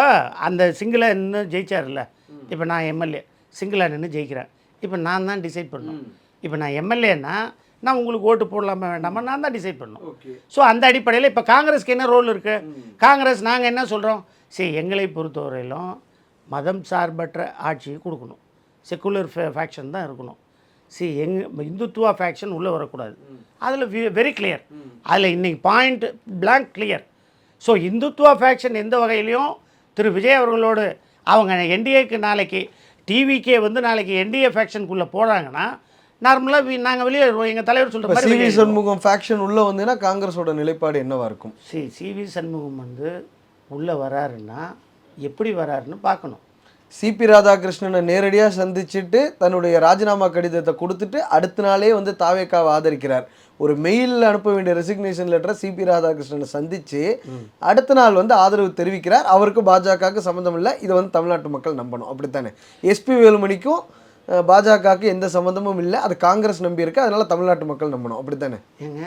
அந்த சிங்கிளாக நின்று ஜெயிச்சார்ல, இப்போ நான் எம்எல்ஏ சிங்கிளாக நின்று ஜெயிக்கிறேன். இப்போ நான் தான் டிசைட் பண்ணணும். இப்போ நான் எம்எல்ஏன்னா நான் உங்களுக்கு ஓட்டு போடலாமா வேண்டாமா நான் தான் டிசைட் பண்ணணும். ஸோ அந்த அடிப்படையில் இப்போ காங்கிரஸ்க்கு என்ன ரோல் இருக்குது? காங்கிரஸ் நாங்கள் என்ன சொல்கிறோம்? சரி, எங்களை பொறுத்தவரையிலும் மதம் சார்பற்ற ஆட்சியை கொடுக்கணும், செக்குலர் ஃபேக்ஷன் தான் இருக்கணும். இந்துத்துவா ஃபேக்ஷன் உள்ளே வரக்கூடாது. அதில் வெரி கிளியர், அதில் இன்றைக்கி point blank clear. So Hindutva faction எந்த வகையிலையும் திரு விஜய் அவர்களோடு அவங்க என்டிஏக்கு நாளைக்கு டிவிக்கே நாளைக்கு என்டிஏ ஃபேக்ஷனுக்குள்ளே போகிறாங்கன்னா நார்மலாக நாங்கள் வெளியே எங்கள் தலைவர் சொல்கிற மாதிரி சிவி சண்முகம் ஃபேக்ஷன் உள்ளே வந்ததுன்னா காங்கிரஸோட நிலைப்பாடு என்னவாக இருக்கும்? சிவி சண்முகம் உள்ளே வராருன்னா எப்படி வராருன்னு பார்க்கணும். சிபி ராதாகிருஷ்ணனை நேரடியாக சந்திச்சுட்டு தன்னுடைய ராஜினாமா கடிதத்தை கொடுத்துட்டு அடுத்த நாளே தாவேக்காவை ஆதரிக்கிறார். ஒரு மெயிலில் அனுப்ப வேண்டிய ரெசிக்னேஷன் லெட்டரை சிபி ராதாகிருஷ்ணனை சந்தித்து அடுத்த நாள் ஆதரவு தெரிவிக்கிறார். அவருக்கு பாஜகவுக்கு சம்மந்தம் இல்லை, இதை தமிழ்நாட்டு மக்கள் நம்பணும். அப்படித்தானே? எஸ்பி வேலுமணிக்கும் பாஜகவுக்கு எந்த சம்மந்தமும் இல்லை, அது காங்கிரஸ் நம்பி இருக்கு, அதனால தமிழ்நாட்டு மக்கள் நம்பணும். அப்படித்தானே? ஏங்க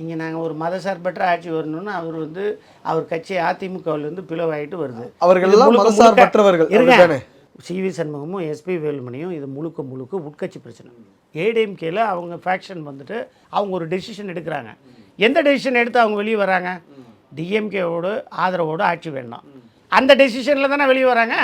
இங்கே நாங்கள் ஒரு மதசார்பற்ற ஆட்சி வரணும்னு அவர் வந்து அவர் கட்சி அதிமுகவில் வந்து பிளவாயிட்டு வருது. அவர்கள் எல்லாம் மதசார்பற்றவர்கள் இருக்காங்க. சிவி சண்முகமும் எஸ்பி வேலுமணியும் இது முழுக்க உட்கட்சி பிரச்சனை. ஏடிஎம்கேல அவங்க ஃபேக்ஷன் வந்துட்டு அவங்க ஒரு டெசிஷன் எடுக்கிறாங்க. எந்த டெசிஷன் எடுத்து அவங்க வெளியே வராங்க? டிஎம்கேவோட ஆதரவோடு ஆட்சி வேண்டாம், அந்த டெசிஷனில் தானே வெளியே வராங்க.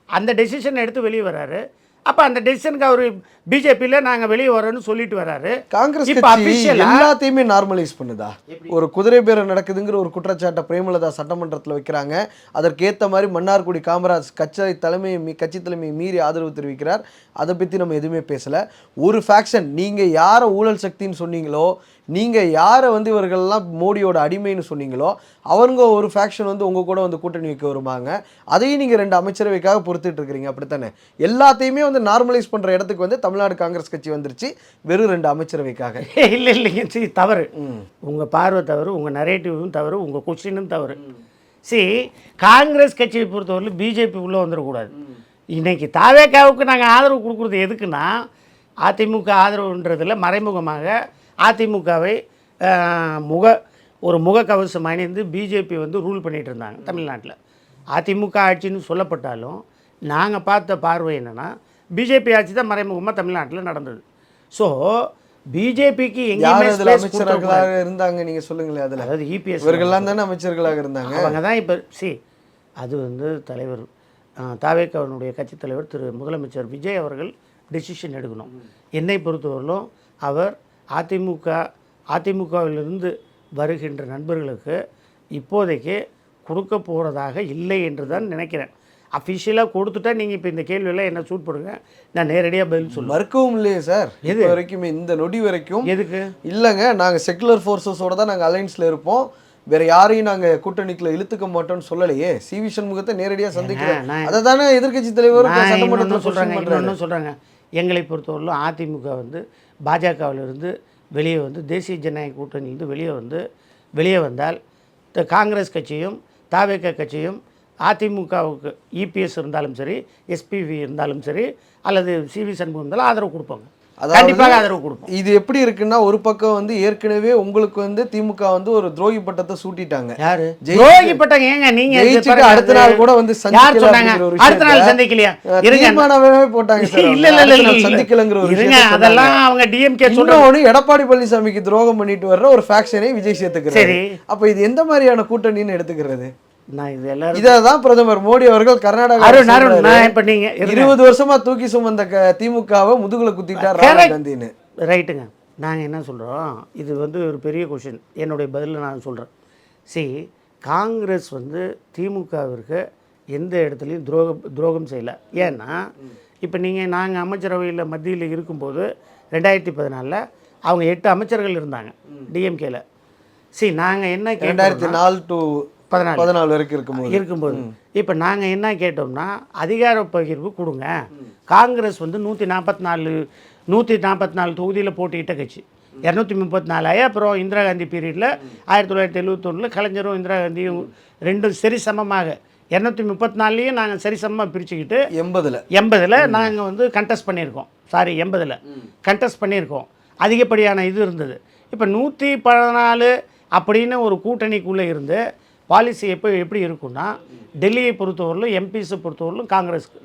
அந்த டெசிஷன் எடுத்து வெளியே வராரு. அப்போ அந்த டெசிஷனுக்கு அவர் பிஜேபியில் நாங்கள் வெளியே வரோன்னு சொல்லிட்டு வராரு. காங்கிரஸ் இப்போ கட்சி எல்லாத்தையுமே நார்மலைஸ் பண்ணுதா? ஒரு குதிரை பேரம் நடக்குதுங்கிற ஒரு குற்றச்சாட்டை பிரேமலதா சட்டமன்றத்தில் வைக்கிறாங்க. அதற்கேற்ற மாதிரி மன்னார்குடி காமராஜ் கட்சி தலைமையை மீறி ஆதரவு தெரிவிக்கிறார். அதை பற்றி நம்ம எதுவுமே பேசலை. ஒரு ஃபேக்ஷன், நீங்கள் யாரை ஊழல் சக்தின்னு சொன்னீங்களோ, நீங்கள் யாரை வந்து இவர்கள்லாம் மோடியோட அடிமைன்னு சொன்னீங்களோ, அவங்க ஒரு ஃபேக்ஷன் வந்து உங்கள் கூட வந்து கூட்டணி வைக்க வருவாங்க. அதையும் நீங்கள் 2 அமைச்சரவைக்காக பொறுத்துட்டு இருக்கிறீங்க, அப்படித்தானே? எல்லாத்தையுமே வந்து நார்மலைஸ் பண்ணுற இடத்துக்கு வந்து தமிழ்நாடு காங்கிரஸ் கட்சி வந்துருச்சு, வெறும் 2 அமைச்சரவைக்காக. இல்லைங்க, சரி, தவறு. உங்கள் பார்வை தவறு, உங்கள் நரேட்டிவும் தவறு, உங்கள் கொஸ்டினும் தவறு. சரி, காங்கிரஸ் கட்சியை பொறுத்தவரையில் பிஜேபி உள்ளே வந்துடக்கூடாது. இன்னைக்கு தாவேக்காவுக்கு நாங்கள் ஆதரவு கொடுக்குறது எதுக்குன்னா, அதிமுக ஆதரவுன்றதில் மறைமுகமாக அதிமுகவை ஒரு முகக்கவசம் அணிந்து பிஜேபி வந்து ரூல் பண்ணிகிட்டு இருந்தாங்க தமிழ்நாட்டில். அதிமுக ஆட்சின்னு சொல்லப்பட்டாலும் நாங்கள் பார்த்த பார்வை என்னென்னா, பிஜேபி ஆட்சி தான் மறைமுகமாக தமிழ்நாட்டில் நடந்தது. ஸோ பிஜேபிக்கு எங்கேயுமே அமைச்சர்களாக இருந்தாங்க, நீங்கள் சொல்லுங்களேன். அதில் அதாவது இபிஎஸ் இவர்கள்லாம் தானே அமைச்சர்களாக இருந்தாங்க. அவங்க தான் இப்போ அது வந்து தலைவர் தாவேக்காவினுடைய கட்சித் தலைவர் திரு முதலமைச்சர் விஜய் அவர்கள் டெசிஷன் எடுக்கணும். என்னை பொறுத்தவரையிலும் அவர் அதிமுகவிலிருந்து வருகின்ற நண்பர்களுக்கு இப்போதைக்கு கொடுக்க போகிறதாக இல்லை என்று தான் நினைக்கிறேன். அஃபிஷியலாக கொடுத்துட்டா நீங்கள் இப்போ இந்த கேள்வியெல்லாம் என்ன சூட் பண்ணுங்க, நான் நேரடியாக பதில் சொல்லுவேன். மறுக்கவும் இல்லையே சார், எது வரைக்குமே இந்த நொடி வரைக்கும். எதுக்கு இல்லைங்க, நாங்கள் செக்குலர் ஃபோர்ஸஸோட தான் நாங்கள் அலைன்ஸில் இருப்போம், வேற யாரையும் நாங்கள் கூட்டணிக்குள்ள இழுத்துக்க மாட்டோம்னு சொல்லலையே. சிவி சண்முகத்தை நேரடியாக சந்திக்கிறேன், அதை தானே எதிர்கட்சி தலைவர் சட்டமன்றத்தில் சொல்கிறாங்க. எங்களை பொறுத்தவரையிலும் அதிமுக வந்து பாஜகவிலிருந்து வெளியே வந்து தேசிய ஜனநாயக கூட்டணியிலிருந்து வெளியே வந்தால் காங்கிரஸ் கட்சியும் தாவேக கட்சியும் அதிமுகவுக்கு இபிஎஸ் இருந்தாலும் சரி, எஸ்பிவி இருந்தாலும் சரி, அல்லது சிவி சண்முகம் இருந்தாலும் ஆதரவு கொடுப்பாங்க. கண்டிப்பாக ஆதரவு கொடுப்போம். இது எப்படி இருக்குன்னா, ஒரு பக்கம் வந்து ஏற்கனவே உங்களுக்கு வந்து திமுக வந்து ஒரு துரோகி பட்டத்தை சூட்டிட்டாங்க. யாரு துரோகி பட்டம்? ஏங்க நீங்க அடுத்த நாள் கூட வந்து அடுத்த நாள் சந்திக்கலையா? போட்டாங்க. சந்திக்கலங்கிற ஒரு அதெல்லாம் அவங்க டிஎம்கே சொல்றோம். எடப்பாடி பழனிசாமிக்கு துரோகம் பண்ணிட்டு வர்ற ஒரு ஃபேக்ஷனை விஜய் சேர்த்துக்கிறாரு. அப்ப இது எந்த மாதிரியான கூட்டணின்னு எடுத்துக்கிறது? இதான் பிரதமர் மோடி அவர்கள் கர்நாடகா 20 வருஷமா தூக்கி சுமந்த திமுகவை முதுகுல குத்திட்டார் ராகுல் காந்தின்னு. ரைட்டுங்க. நாங்கள் என்ன சொல்கிறோம், இது வந்து ஒரு பெரிய கொஷின். என்னுடைய பதிலில் நான் சொல்கிறேன். காங்கிரஸ் வந்து திமுகவிற்கு எந்த இடத்துலையும் துரோகம் செய்யலை. ஏன்னா இப்போ நாங்கள் அமைச்சரவையில் மத்தியில் இருக்கும்போது 2014 அவங்க 8 அமைச்சர்கள் இருந்தாங்க டிஎம்கேல. நாங்கள் என்ன 2004 to 14 வரைக்கும் இருக்கும்போது இப்போ நாங்கள் என்ன கேட்டோம்னா, அதிகார பகிர்வு கொடுங்க. காங்கிரஸ் வந்து 144 தொகுதியில் போட்டியிட்ட கட்சி, 234. அப்புறம் இந்திரா காந்தி பீரியடில் 1971 கலைஞரும் இந்திரா காந்தியும் ரெண்டும் சரி சமமாக 234லையும் நாங்கள் சரிசமமாக பிரிச்சுக்கிட்டு 80ல் நாங்கள் வந்து கண்டெஸ்ட் பண்ணியிருக்கோம். 80ல் கண்டெஸ்ட் பண்ணியிருக்கோம். அதிகப்படியான இது இருந்தது. இப்போ 114 அப்படின்னு ஒரு கூட்டணிக்குள்ளே இருந்து பாலிசி எப்படி இருக்குன்னா, டெல்லியை பொறுத்தவரையிலும் எம்பிஸை பொறுத்தவரையிலும் காங்கிரஸுக்கு,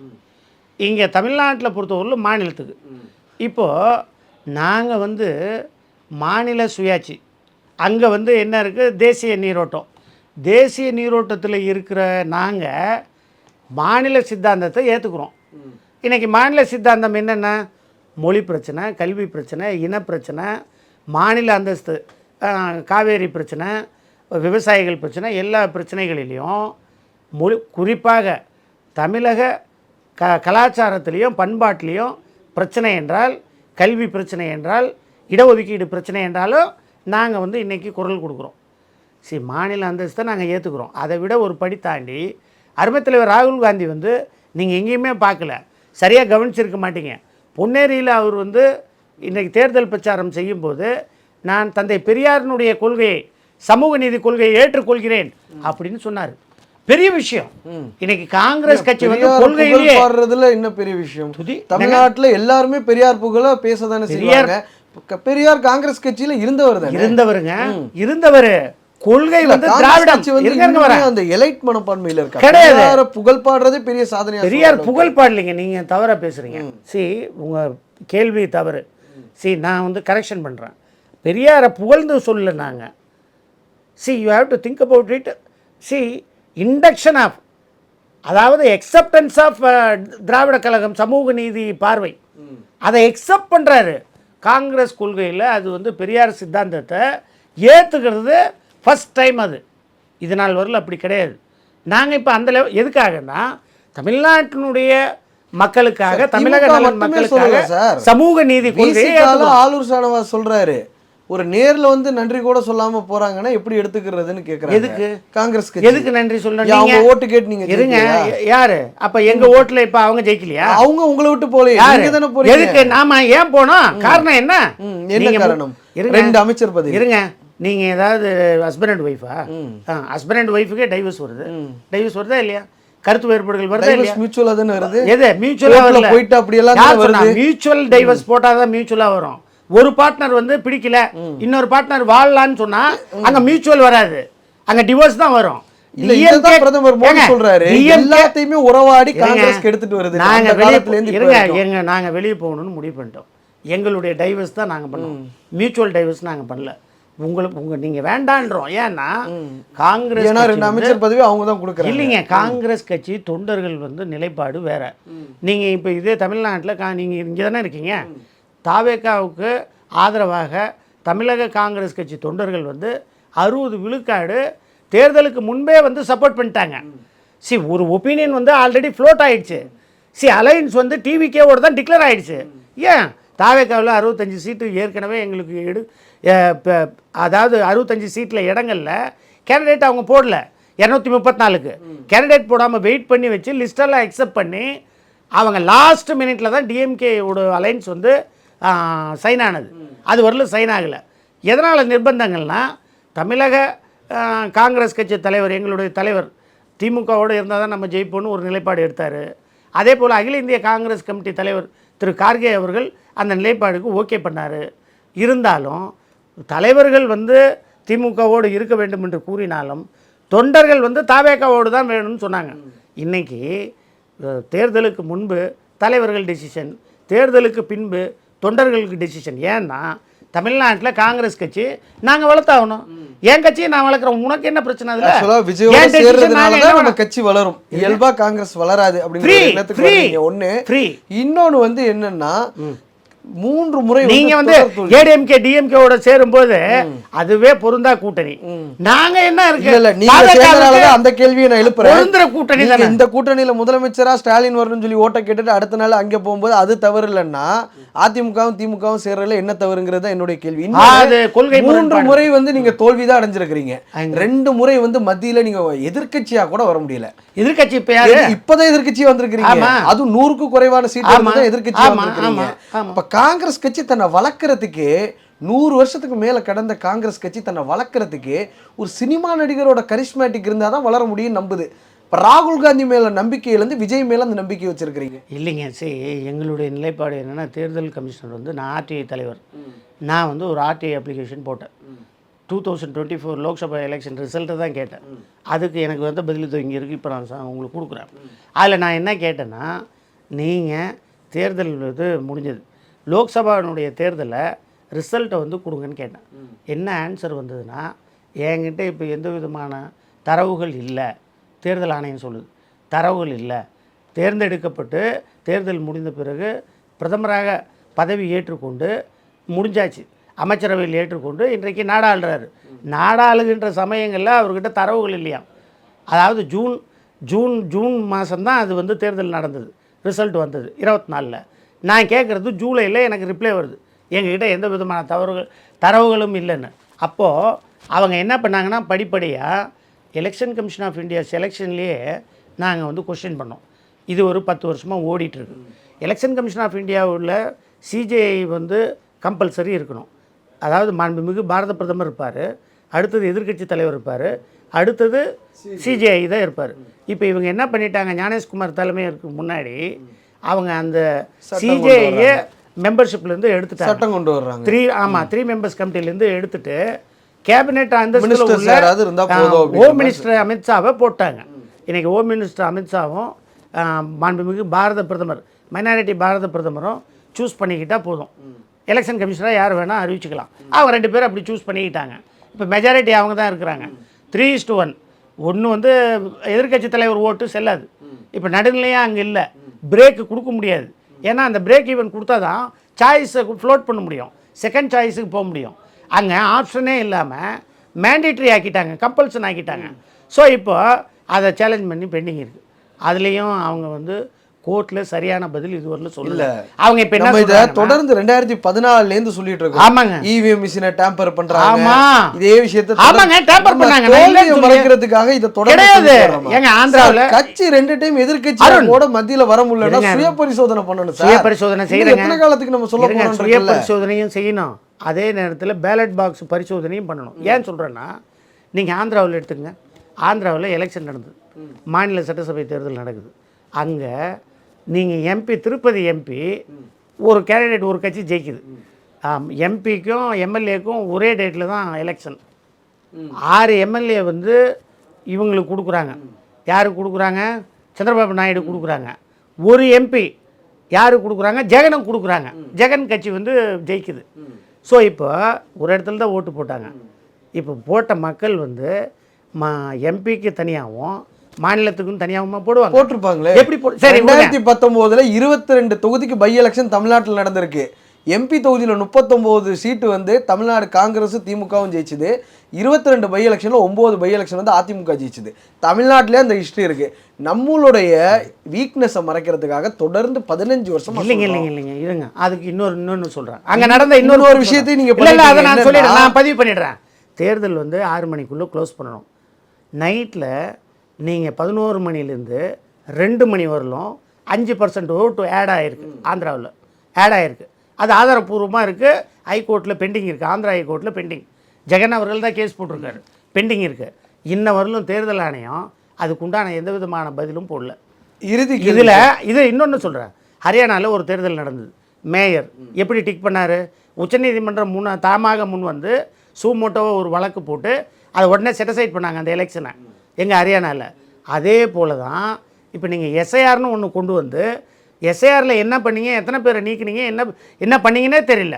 இங்கே தமிழ்நாட்டில் பொறுத்தவரையிலும் மாநிலத்துக்கு. இப்போது நாங்கள் வந்து மாநில சுயாட்சி, அங்கே வந்து என்ன இருக்குது, தேசிய நீரோட்டம். தேசிய நீரோட்டத்தில் இருக்கிற நாங்கள் மாநில சித்தாந்தத்தை ஏற்றுக்கிறோம். இன்றைக்கி மாநில சித்தாந்தம் என்னென்ன? மொழி பிரச்சனை, கல்வி பிரச்சனை, இனப்பிரச்சனை, மாநில அந்தஸ்து, காவேரி பிரச்சனை, விவசாயிகள் பிரச்சனை, எல்லா பிரச்சனைகளிலையும் குறிப்பாக தமிழக கலாச்சாரத்திலையும் பண்பாட்டிலையும் பிரச்சனை என்றால், கல்வி பிரச்சனை என்றால், இடஒதுக்கீடு பிரச்சனை என்றாலும் நாங்கள் வந்து இன்றைக்கி குரல் கொடுக்குறோம். மாநில அந்தஸ்தை நாங்கள் ஏற்றுக்கிறோம். அதை விட ஒரு படி தாண்டி அருமைத் தலைவர் ராகுல் காந்தி வந்து நீங்கள் எங்கேயுமே பார்க்கல, சரியாக கவனிச்சிருக்க மாட்டீங்க. பொன்னேரியில் அவர் வந்து இன்றைக்கி தேர்தல் பிரச்சாரம் செய்யும்போது, நான் தந்தை பெரியாரினுடைய கொள்கையை, சமூக நீதி கொள்கையை ஏற்றுக்கொள்கிறேன் அப்படின்னு சொன்னார். பெரிய விஷயம். இன்னைக்கு காங்கிரஸ் கட்சி வந்து கொள்கையிலே பாடுறதுல என்ன பெரிய விஷயம்? தமிழ்நாட்டில் எல்லாருமே பெரியார் புகழ பேசதானே செய்வாங்க. பெரியார் காங்கிரஸ் கட்சியில இருந்தவர் தான். இருந்தவர் கொள்கை வந்து திராவிடம் அந்த எலைட் மனப்பான்மையில இருக்காரு. கிடையாது. புகழ் பாடுறதே பெரிய சாதனை. பெரியார் புகழ் பாடலைங்க, நீங்க தவறா பேசுறீங்க. உங்க கேள்வி தவறு. நான் வந்து கரெக்ஷன் பண்றேன். பெரியாரை புகழ்ந்து சொல்ல நாங்க. You have to think about it. Induction of, அதாவது எக்ஸப்டன்ஸ் ஆஃப் திராவிட கழகம் சமூக நீதி பார்வை, அதை எக்ஸப்ட் பண்ணுறாரு. காங்கிரஸ் கொள்கையில் அது வந்து பெரியார் சித்தாந்தத்தை ஏற்றுக்கிறது ஃபஸ்ட் டைம். அது இது நாள் வரல அப்படி கிடையாது. நாங்கள் இப்போ அந்த லெவல் எதுக்காகனா தமிழ்நாட்டினுடைய மக்களுக்காக, தமிழக மக்களுக்காக சமூக நீதி கொள்கையை ஆலூர் சானவாஸ் சொல்றாரு. ஒரு நேர்ல வந்து நன்றி கூட சொல்லாம போறாங்கன்னா எப்படி எடுத்துக்கிறதுன்னு கேக்குறாங்க. எதுக்கு காங்கிரஸ் எதுக்கு நன்றி சொல்லணும்? அவங்க ஓட்டு கேட்டு நீங்க இருங்க. யாரு அப்ப எங்க ஓட்டுல இப்ப அவங்க ஜெயிக்கலையா? அவங்க உங்களை விட்டு போலையே, நீங்க தானே போறீங்க. எதுக்கு நாம ஏன் போனோம்? காரணம் என்ன? என்ன காரணம்? ரெண்டு அமைச்சர் பதவி. இருங்க, நீங்க ஏதாவது ஹஸ்பண்ட் அண்ட் ஒய்ஃபா? ஹஸ்பண்ட் அண்ட் ஒய்ஃபுக்கே டைவர்ஸ் வருது. டைவர்ஸ் வருதா இல்லையா? கருத்து வேறுபாடுகள் வருதா இல்லையா? மியூச்சுவலா தானே வருது. எது மியூச்சுவலா வரல, போயிட்டு அப்படி எல்லாம் வருது. மியூச்சுவல் டைவர்ஸ் போட்டாதான் மியூச்சுவலா வரும். ஒரு பார்ட்னர் வந்து பிடிக்கல, இன்னொரு பார்ட்னர் வாழலான்னு சொன்னா அங்க மியூச்சுவல் வராது, அங்க டிவோர்ஸ் தான் வரும். பிரதமர் மோடி சொல்றாரு எல்லாத்தையுமே உறவாடி காங்கிரஸ் எடுத்துட்டு வருது. நாங்க வெளியே போகணும்னு முடிவு பண்ணிட்டோம். எங்களுடைய டைவர்ஸ் தான் நாங்க பண்ணோம், மியூச்சுவல் டைவர்ஸ் நாங்க பண்ணல. உங்களுக்கு நீங்க வேண்டான்றோம். ஏன்னா காங்கிரஸ் ரெண்டு அமைச்சர் பதவி அவங்க தான் கொடுக்குறாங்க. இல்லைங்க, காங்கிரஸ் கட்சி தொண்டர்கள் வந்து நிலைப்பாடு வேற. நீங்க இப்ப இதே தமிழ்நாட்டில் நீங்க இங்கே தானே இருக்கீங்க. தாவேகாவுக்கு ஆதரவாக தமிழக காங்கிரஸ் கட்சி தொண்டர்கள் வந்து 60 விழுக்காடு தேர்தலுக்கு முன்பே வந்து சப்போர்ட் பண்ணிட்டாங்க. ஒரு ஒப்பீனியன் வந்து ஆல்ரெடி ஃப்ளோட் ஆயிடுச்சு. அலையன்ஸ் வந்து டிவிகேவோடு தான் டிக்ளேர் ஆயிடுச்சு. ஏன் தாவேகாவில் 65 சீட்டு ஏற்கனவே எங்களுக்கு அதாவது 65 சீட்டில் இடங்களில் கேண்டிடேட் அவங்க போடல. 234க்கு கேண்டிடேட் போடாமல் வெயிட் பண்ணி வச்சு லிஸ்டெல்லாம் அக்செப்ட் பண்ணி அவங்க லாஸ்ட் மினிட்ல தான் டிஎம்கேவோட அலைன்ஸ் வந்து சைன் ஆனது. அது வரலும் சைன் ஆகலை. எதனால் நிர்பந்தங்கள்னா தமிழக காங்கிரஸ் கட்சி தலைவர், எங்களுடைய தலைவர் திமுகவோடு இருந்தால் தான் நம்ம ஜெயிப்போன்னு ஒரு நிலைப்பாடு எடுத்தார். அதே போல் அகில இந்திய காங்கிரஸ் கமிட்டி தலைவர் திரு கார்கே அவர்கள் அந்த நிலைப்பாடுக்கு ஓகே பண்ணார். இருந்தாலும் தலைவர்கள் வந்து திமுகவோடு இருக்க வேண்டும் என்று கூறினாலும் தொண்டர்கள் வந்து தாவேகாவோடு தான் வேணும்னு சொன்னாங்க. இன்றைக்கி தேர்தலுக்கு முன்பு தலைவர்கள் டெசிஷன், தேர்தலுக்கு பின்பு தொண்டர்களுக்கு டெசிஷன். ஏன்னா தமிழ்நாட்டில் காங்கிரஸ் கட்சி நாங்கள் வளர்த்தாகணும். என் கட்சியை நான் வளர்க்குறோம், உனக்கு என்ன பிரச்சனை? நம்ம கட்சி வளரும், இயல்பா காங்கிரஸ் வளராது அப்படின்னு ஒண்ணு. இன்னொன்னு வந்து என்னன்னா 3 முறை நீங்க வந்து ஏடிஎம்கே டிஎம்கேவோட சேரும்போது அதுவே பொருந்தா கூட்டணி. நாங்க என்ன இருக்கு இல்ல நீங்க சேர்ந்தனால அந்த கேள்வியை நான் எழுப்புறேன். பொருந்தற கூட்டணி தான். இந்த கூட்டணியில முதலமைச்சரா ஸ்டாலின் வரணும்னு சொல்லி ஓட்ட கேட்டுட்டு அடுத்த நாள் அங்க போகும்போது அது தவறு இல்லன்னா அதிமுகவும் திமுகவும் சேர்றதுல என்ன தவறுங்கிறது என்னுடைய கேள்வி. அது கொள்கை 3 முறை வந்து நீங்க தோல்விதான் அடைஞ்சிருக்கீங்க. 2 முறை வந்து மத்தியில நீங்க எதிர்க்கட்சியா கூட வர முடியல. எதிர்க்கட்சி இப்ப யாரு? இப்பதான் எதிர்க்கட்சியா வந்திருக்கீங்க. அது 100க்கு குறைவான சீட் தான் எதிர்க்கட்சியா வந்திருக்கீங்க. அப்ப காங்கிரஸ் கட்சி தன்னை வளர்க்கறதுக்கு 100 வருஷத்துக்கு மேல கடந்த காங்கிரஸ் கட்சி தன்னை வளர்க்கறதுக்கு ஒரு சினிமா நடிகரோட கரிஸ்மேட்டிக் இருந்தால் தான் வளர முடியும் நம்புது. இப்போ ராகுல் காந்தி மேல நம்பிக்கையிலேருந்து விஜய் மேல அந்த நம்பிக்கை வச்சிருக்கிறீங்க. இல்லைங்க, எங்களுடைய நிலைப்பாடு என்னன்னா, தேர்தல் கமிஷனர் வந்து நான் ஆர்டிஐ தலைவர், நான் வந்து ஒரு ஆர்டிஐ அப்ளிகேஷன் போட்டேன். 2024 லோக்சபா எலெக்ஷன் ரிசல்ட்டை தான் கேட்டேன். அதுக்கு எனக்கு வந்து பதில் இங்கே இருக்குது, இப்போ நான் உங்களுக்கு கொடுக்குறேன். அதில் நான் என்ன கேட்டேன்னா, நீங்கள் தேர்தல் இது முடிஞ்சது, லோக்சபாவினுடைய தேர்தலை ரிசல்ட்டை வந்து கொடுங்கன்னு கேட்டேன். என்ன ஆன்சர் வந்ததுன்னா, என்கிட்ட இப்போ எந்த விதமான தரவுகள் இல்லை, தேர்தல் ஆணையம் சொல்லுது தரவுகள் இல்லை, தேர்ந்தெடுக்கப்பட்டு தேர்தல் முடிந்த பிறகு பிரதமராக பதவி ஏற்றுக்கொண்டு முடிஞ்சாச்சு, அமைச்சரவையில் ஏற்றுக்கொண்டு இன்றைக்கு நாடாளுறாரு. நாடாளுகின்ற சமயங்களில் அவர்கிட்ட தரவுகள் இல்லையா. அதாவது ஜூன் மாதம்தான் அது வந்து தேர்தல் நடந்தது, ரிசல்ட் வந்தது 24. நான் கேட்குறது ஜூலையில் எனக்கு ரிப்ளை வருது, எங்ககிட்ட எந்த விதமான தரவுகளும் இல்லைன்னு. அப்போது அவங்க என்ன பண்ணாங்கன்னா, படிப்படியாக எலெக்ஷன் கமிஷன் ஆஃப் இந்தியா செலெக்ஷன்லேயே நாங்கள் வந்து கொஸ்டின் பண்ணோம். இது ஒரு 10 வருஷமாக ஓடிட்டுருக்கு. எலெக்ஷன் கமிஷன் ஆஃப் இந்தியாவில் சிஜேஐ வந்து கம்பல்சரி இருக்கணும். அதாவது மாண்புமிகு பாரத பிரதமர் இருப்பார், அடுத்தது எதிர்க்கட்சி தலைவர் இருப்பார், அடுத்தது சிஜேஐ தான் இருப்பார். இப்போ இவங்க என்ன பண்ணிட்டாங்க, ஞானேஷ்குமார் தலைமைக்கு முன்னாடி அவங்க அந்த சிஜேஐயை மெம்பர்ஷிப்லேருந்து எடுத்துட்டாங்க. சட்டம் கொண்டு வர்றாங்க. 3 மெம்பர்ஸ் கமிட்டிலேருந்து எடுத்துட்டு கேபினெட் அந்த மினிஸ்டர்ஸ் யாராவது இருந்தா போதும் ஹோம் மினிஸ்டர் அமித்ஷாவை போட்டாங்க. இன்னைக்கு ஹோம் மினிஸ்டர் அமித்ஷாவும் மாண்புமிகு பாரத பிரதமர் மைனாரிட்டி பாரத பிரதமரும் சூஸ் பண்ணிக்கிட்டால் போதும். எலெக்ஷன் கமிஷனராக யார் வேணால் அறிவிச்சுக்கலாம். அவங்க 2 பேரும் அப்படி சூஸ் பண்ணிக்கிட்டாங்க. இப்போ மெஜாரிட்டி அவங்க தான் இருக்கிறாங்க. 3:1. ஒன்று வந்து எதிர்க்கட்சி தலைவர் ஓட்டு செல்லாது. இப்போ நடுநிலையாக அங்கே இல்லை, பிரேக்கு கொடுக்க முடியாது. ஏன்னா அந்த பிரேக் ஈவன் கொடுத்தா தான் சாய்ஸை ஃப்ளோட் பண்ண முடியும், செகண்ட் சாய்ஸுக்கு போக முடியும். அங்கே ஆப்ஷனே இல்லாமல் மேண்டேட்ரி ஆக்கிட்டாங்க, கம்பல்சன் ஆக்கிட்டாங்க. ஸோ இப்போ அதை சேலஞ்ச் பண்ணி பெண்டிங் இருக்குது. அதுலேயும் அவங்க வந்து கோர்ட்டில் சரியான பதில் இதுவரையிலும் சொல்லல. அவங்க இப்போ என்ன இதை தொடர்ந்து 2014 சொல்லிட்டு இருக்கோம். ஆமாங்க, இவிஎம் மிஷினை டேம்பர் பண்றாங்க. ஆமா, இதே விஷயத்தை ஆமாங்க டேம்பர் பண்ணாங்க. மறைக்கிறதுக்காக இதை தொடர்ந்து எங்க ஆந்திராவில் கட்சி 2 டைம் எதிர்க்கட்சி கூட மத்தியில வர முடியல. சுய பரிசோதனை பண்ணணும். சுய பரிசோதனை செய்யறேங்க. எத்தனை காலத்துக்கு நம்ம சொல்ல போறோம்? சுய பரிசோதனையும் செய்யணும், அதே நேரத்தில் பேலட் பாக்ஸ் பரிசோதனையும் பண்ணணும். ஏன் சொல்றேன்னா, நீங்க ஆந்திராவில் எடுத்துங்க. ஆந்திராவில் எலெக்ஷன் நடந்தது, மாநில சட்டசபை தேர்தல் நடக்குது. அங்கே நீங்கள் எம்பி, திருப்பதி எம்பி ஒரு கேண்டிடேட் ஒரு கட்சி ஜெயிக்குது. எம்பிக்கும் எம்எல்ஏக்கும் ஒரே டேட்டில் தான் எலெக்ஷன். 6 எம்எல்ஏ வந்து இவங்களுக்கு கொடுக்குறாங்க. யாருக்கு கொடுக்குறாங்க? சந்திரபாபு நாயுடு கொடுக்குறாங்க. ஒரு எம்பி யாருக்கு கொடுக்குறாங்க? ஜெகனுக்கு கொடுக்குறாங்க. ஜெகன் கட்சி வந்து ஜெயிக்குது. ஸோ இப்போ ஒரு இடத்துல தான் ஓட்டு போட்டாங்க. இப்போ போட்ட மக்கள் வந்து எம்பிக்கு தனியாகவும் மாநிலத்துக்கும் தனியாகவும் போடுவாங்க. போட்டிருப்பாங்களே. எப்படி சரி, 2019 22 தொகுதிக்கு பை எலெக்ஷன் தமிழ்நாட்டில் நடந்திருக்கு. எம்பி தொகுதியில் 39 சீட்டு வந்து தமிழ்நாடு காங்கிரஸ் திமுகவும் ஜெயிச்சுது. 22 பை எலெக்ஷனில் 9 பை எலெக்ஷன் வந்து அதிமுக ஜெயிச்சுது. தமிழ்நாட்டிலே அந்த ஹிஸ்ட்ரி இருக்குது. நம்மளுடைய வீக்னஸை மறைக்கிறதுக்காக தொடர்ந்து 15 வருஷம் இல்லைங்க இருங்க, அதுக்கு இன்னொன்று சொல்கிறேன். அங்கே நடந்த இன்னொரு விஷயத்தையும் நீங்கள் அதை நான் சொல்லிடுறேன், நான் பதிவு பண்ணிடுறேன். தேர்தல் வந்து 6 மணிக்குள்ளே க்ளோஸ் பண்ணணும். நைட்டில் நீங்கள் 11 மணிலேருந்து 2 மணி வரலும் 5% ஓட்டு ஆட் ஆகிருக்கு. ஆந்திராவில் ஆட் ஆகிருக்கு. அது ஆதாரப்பூர்வமாக இருக்குது. ஹைகோர்ட்டில் பெண்டிங் இருக்குது. ஆந்திரா ஹைகோர்ட்டில் பெண்டிங். ஜெகன் அவர்கள் தான் கேஸ் போட்டிருக்காரு, பெண்டிங் இருக்குது. இன்ன வரலும் தேர்தல் ஆணையம் அதுக்குண்டான எந்த விதமான பதிலும் போடல. இதில் இது இன்னொன்று சொல்கிறேன். ஹரியானாவில் ஒரு தேர்தல் நடந்தது. மேயர் எப்படி டிக் பண்ணார்? உச்சநீதிமன்றம் தாமாக முன் வந்து சூமோட்டோவை ஒரு வழக்கு போட்டு அதை உடனே செட்டிசைட் பண்ணாங்க அந்த எலெக்ஷனை எங்கள் ஹரியானாவில். அதே போல் தான் இப்போ நீங்கள் எஸ்ஐஆர்னு ஒன்று கொண்டு வந்து எஸ்ஐஆரில் என்ன பண்ணீங்க, எத்தனை பேரை நீக்கினீங்க, என்ன பண்ணீங்கன்னே தெரியல.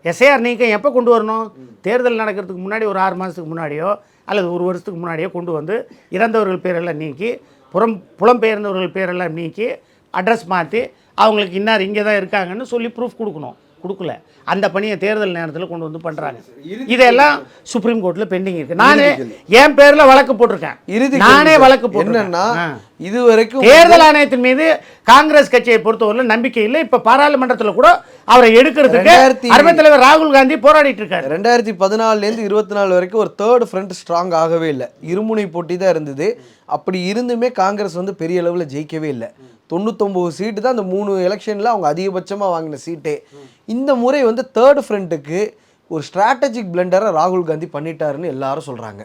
எஸ்ஐஆர் நீக்கம் எப்போ கொண்டு வரணும்? தேர்தல் நடக்கிறதுக்கு முன்னாடி ஒரு 6 மாதத்துக்கு முன்னாடியோ அல்லது 1 வருஷத்துக்கு முன்னாடியோ கொண்டு வந்து இறந்தவர்கள் பேரெல்லாம் நீக்கி புலம்பெயர்ந்தவர்கள் பேரெல்லாம் நீக்கி அட்ரஸ் மாற்றி அவங்களுக்கு இன்னார் இங்கே தான் இருக்காங்கன்னு சொல்லி ப்ரூஃப் கொடுக்கணும். கொடுக்கல. அந்த பணியை தேர்தல் நேரத்தில் கொண்டு வந்து பண்ணுறாங்க. இதெல்லாம் சுப்ரீம் கோர்ட்டில் பெண்டிங் இருக்குது. நானே என் பேரில் வழக்கு போட்டிருக்கேன். நானே வழக்கு போட்டேன்னா இது வரைக்கும் தேர்தல் ஆணையத்தின் மீது காங்கிரஸ் கட்சியை பொறுத்தவரையில் நம்பிக்கை இல்லை. இப்போ பாராளுமன்றத்தில் கூட அவரை எடுக்கிறதுக்கு அருமைத் தலைவர் ராகுல் காந்தி போராடிட்டு இருக்காரு. 2014 24 வரைக்கும் ஒரு தேர்ட் ஃப்ரண்ட் ஸ்ட்ராங் ஆகவே இல்லை. இருமுனை போட்டி தான் இருந்தது. அப்படி இருந்துமே காங்கிரஸ் வந்து பெரிய அளவில் ஜெயிக்கவே இல்லை. 99 சீட்டு தான் அந்த 3 எலெக்ஷனில் அவங்க அதிகபட்சமாக வாங்கின சீட்டே. இந்த முறை வந்து தேர்ட் ஃப்ரண்ட்டுக்கு ஒரு ஸ்ட்ராட்டஜிக் பிளண்டரை ராகுல் காந்தி பண்ணிட்டாருன்னு எல்லாரும் சொல்கிறாங்க.